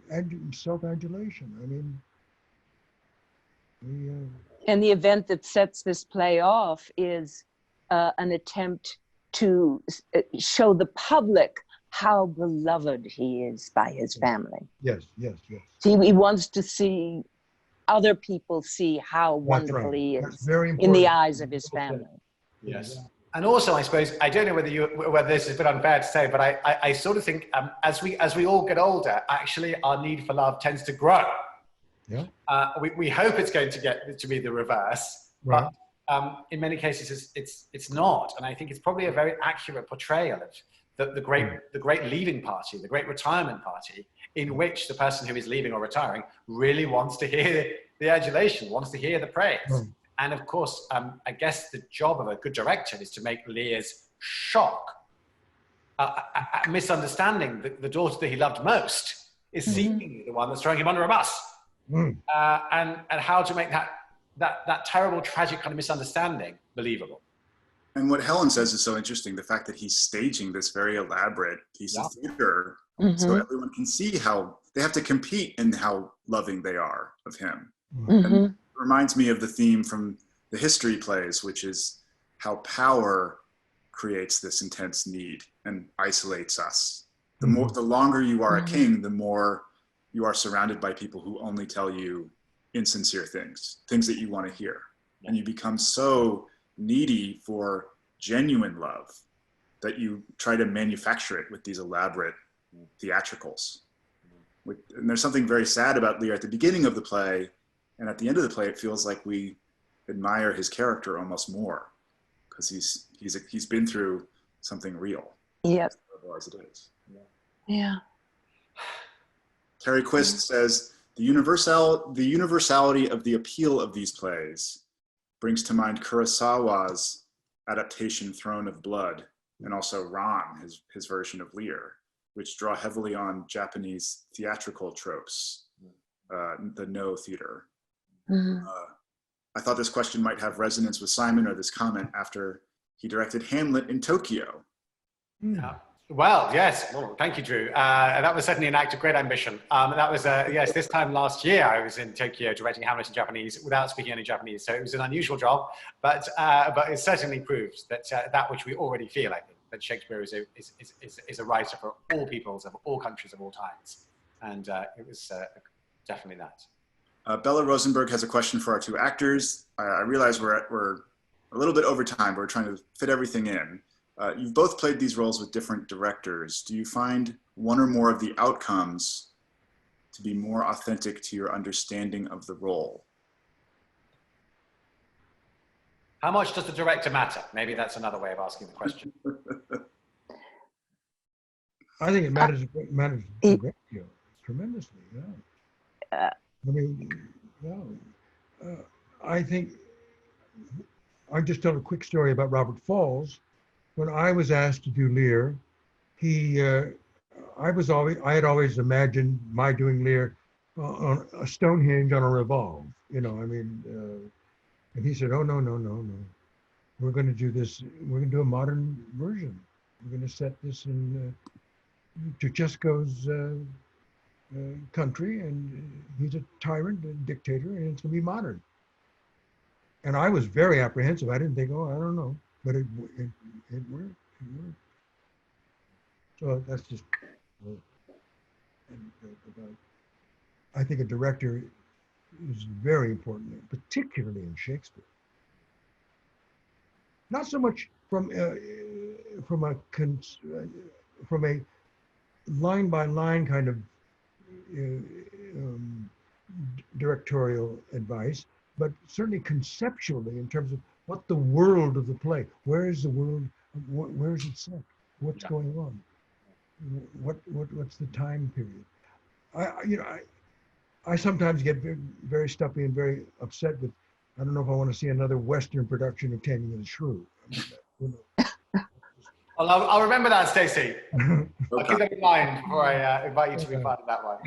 self-adulation. I mean, and the event that sets this play off is an attempt to show the public how beloved he is by his family. Yes. He wants to see other people see how wonderful he is in the eyes of his family. Yes. And also, I suppose, I don't know whether this is a bit unfair to say, but I sort of think as we all get older, actually our need for love tends to grow. Yeah. We hope it's going to be the reverse, Right. but in many cases it's not. And I think it's probably a very accurate portrayal of the great leaving party, the great retirement party, in which the person who is leaving or retiring really wants to hear the adulation, wants to hear the praise. Right. And of course, I guess the job of a good director is to make Lear's shock, misunderstanding the daughter that he loved most is seemingly the one that's throwing him under a bus. And how to make that terrible, tragic kind of misunderstanding believable. And what Helen says is so interesting, the fact that he's staging this very elaborate piece of theater so everyone can see how they have to compete in how loving they are of him. And it reminds me of the theme from the history plays, which is how power creates this intense need and isolates us. The longer you are a king, the more you are surrounded by people who only tell you insincere things that you want to hear. And you become so needy for genuine love that you try to manufacture it with these elaborate theatricals. And there's something very sad about Lear at the beginning of the play, and at the end of the play, it feels like we admire his character almost more because he's been through something real. Yes. As it is. Yeah. Terry Quist says, the universality of the appeal of these plays brings to mind Kurosawa's adaptation Throne of Blood, and also Ran, his version of Lear, which draw heavily on Japanese theatrical tropes, the No theater. I thought this question might have resonance with Simon, or this comment, after he directed Hamlet in Tokyo. Well, yes. Well, thank you, Drew. That was certainly an act of great ambition. That was, yes, this time last year I was in Tokyo directing Hamlet in Japanese without speaking any Japanese. So it was an unusual job, but it certainly proves that that which we already feel, I think, that Shakespeare is a writer for all peoples of all countries of all times. And it was definitely that. Bella Rosenberg has a question for our two actors. I realize we're a little bit over time, but we're trying to fit everything in. You've both played these roles with different directors. Do you find one or more of the outcomes to be more authentic to your understanding of the role? How much does the director matter? Maybe that's another way of asking the question. I think it matters a great deal, tremendously. Yeah. I mean, I think I'll just tell a quick story about Robert Falls. When I was asked to do Lear, I had always imagined my doing Lear on a Stonehenge on a revolve. You know, I mean, and he said, "Oh no, we're going to do this. We're going to do a modern version. We're going to set this in Tuchesco's country, and he's a tyrant and dictator, and it's going to be modern." And I was very apprehensive. I didn't think, oh, I don't know. But it worked. So that's just. I think a director is very important, particularly in Shakespeare. Not so much from a line by line kind of directorial advice, but certainly conceptually in terms of what the world of the play, where is the world, where is it set, what's going on, what's the time period. I sometimes get very stuffy and very upset with, I don't know if I want to see another Western production of Taming of the Shrew. Well, I'll remember that, Stacey. I'll keep that in mind before I invite you to be part of that one.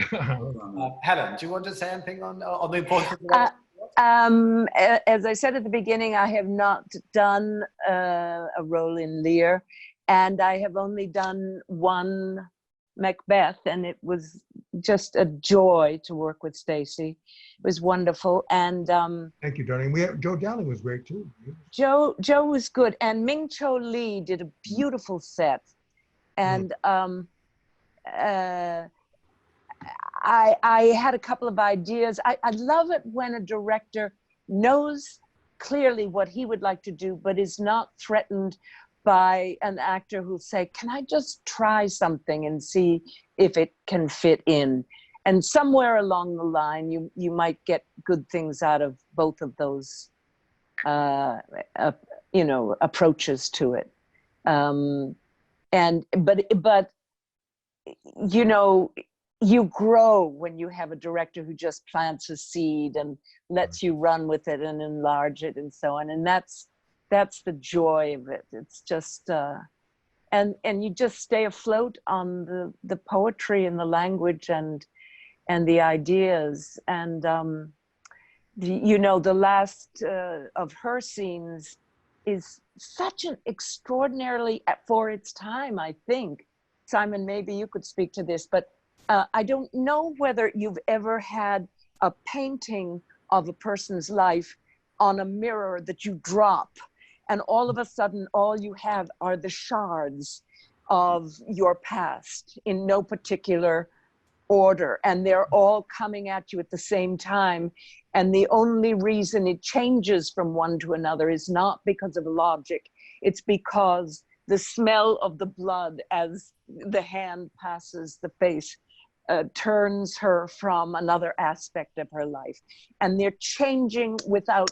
Helen, do you want to say anything on the importance of the as I said at the beginning, I have not done a role in Lear, and I have only done one Macbeth, and it was just a joy to work with Stacey. It was wonderful, and thank you, darling. Joe Dowling was great too. Joe was good, and Ming Cho Lee did a beautiful set, and I had a couple of ideas. I love it when a director knows clearly what he would like to do, but is not threatened by an actor who'll say, can I just try something and see if it can fit in? And somewhere along the line, you might get good things out of both of those, you know, approaches to it. But you know, you grow when you have a director who just plants a seed and lets you run with it and enlarge it and so on. And that's the joy of it. It's just, and you just stay afloat on the poetry and the language and the ideas. And, you know, the last of her scenes is such an extraordinarily, for its time, I think. Simon, maybe you could speak to this, but I don't know whether you've ever had a painting of a person's life on a mirror that you drop, and all of a sudden, all you have are the shards of your past in no particular order, and they're all coming at you at the same time. And the only reason it changes from one to another is not because of logic. It's because the smell of the blood as the hand passes the face turns her from another aspect of her life. And they're changing without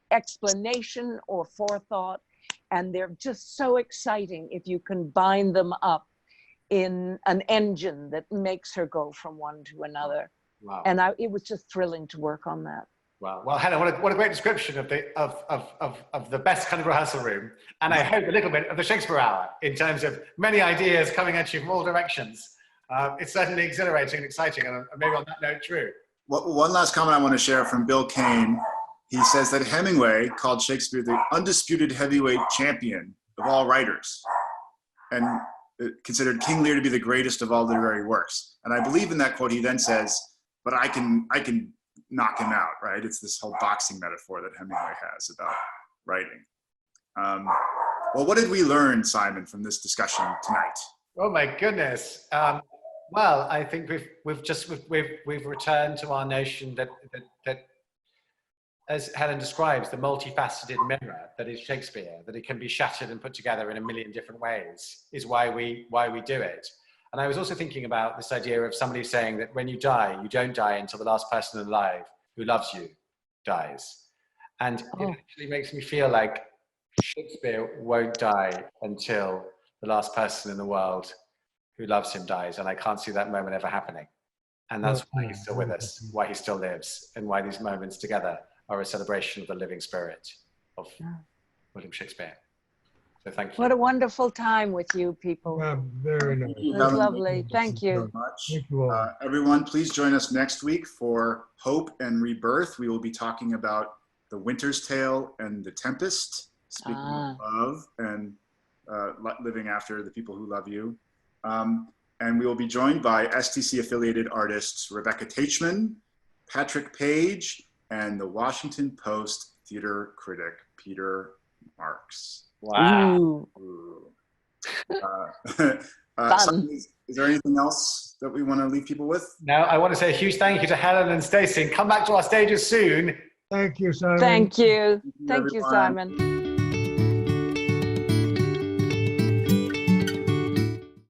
explanation or forethought. And they're just so exciting if you can bind them up in an engine that makes her go from one to another. Wow. And it was just thrilling to work on that. Wow. Well, Helen, what a great description of the best kind of rehearsal room. And I hope a little bit of the Shakespeare Hour in terms of many ideas coming at you from all directions. It's certainly exhilarating and exciting. And maybe on that note, Drew. One last comment I want to share from Bill Kane. He says that Hemingway called Shakespeare the undisputed heavyweight champion of all writers, and considered King Lear to be the greatest of all literary works. And I believe in that quote, he then says, but I can knock him out, right? It's this whole boxing metaphor that Hemingway has about writing. Well, what did we learn, Simon, from this discussion tonight? Oh my goodness. Well, I think we've returned to our notion that as Helen describes, the multifaceted mirror that is Shakespeare, that it can be shattered and put together in a million different ways, is why we do it. And I was also thinking about this idea of somebody saying that when you die, you don't die until the last person alive who loves you dies. And it actually makes me feel like Shakespeare won't die until the last person in the world who loves him dies. And I can't see that moment ever happening. And that's why he's still with us, why he still lives, and why these moments together are a celebration of the living spirit of William Shakespeare. So thank you. What a wonderful time with you people. Very nice. It was lovely. Thank you. Thank you all. Everyone, please join us next week for Hope and Rebirth. We will be talking about The Winter's Tale and The Tempest, speaking of love and living after the people who love you. And we will be joined by STC-affiliated artists Rebecca Teichman, Patrick Page, and the Washington Post theater critic Peter Marks. Wow. Fun. Is there anything else that we want to leave people with? No, I want to say a huge thank you to Helen and Stacey. Come back to our stages soon. Thank you, Simon. Thank you. Thank you, Thank you, Simon.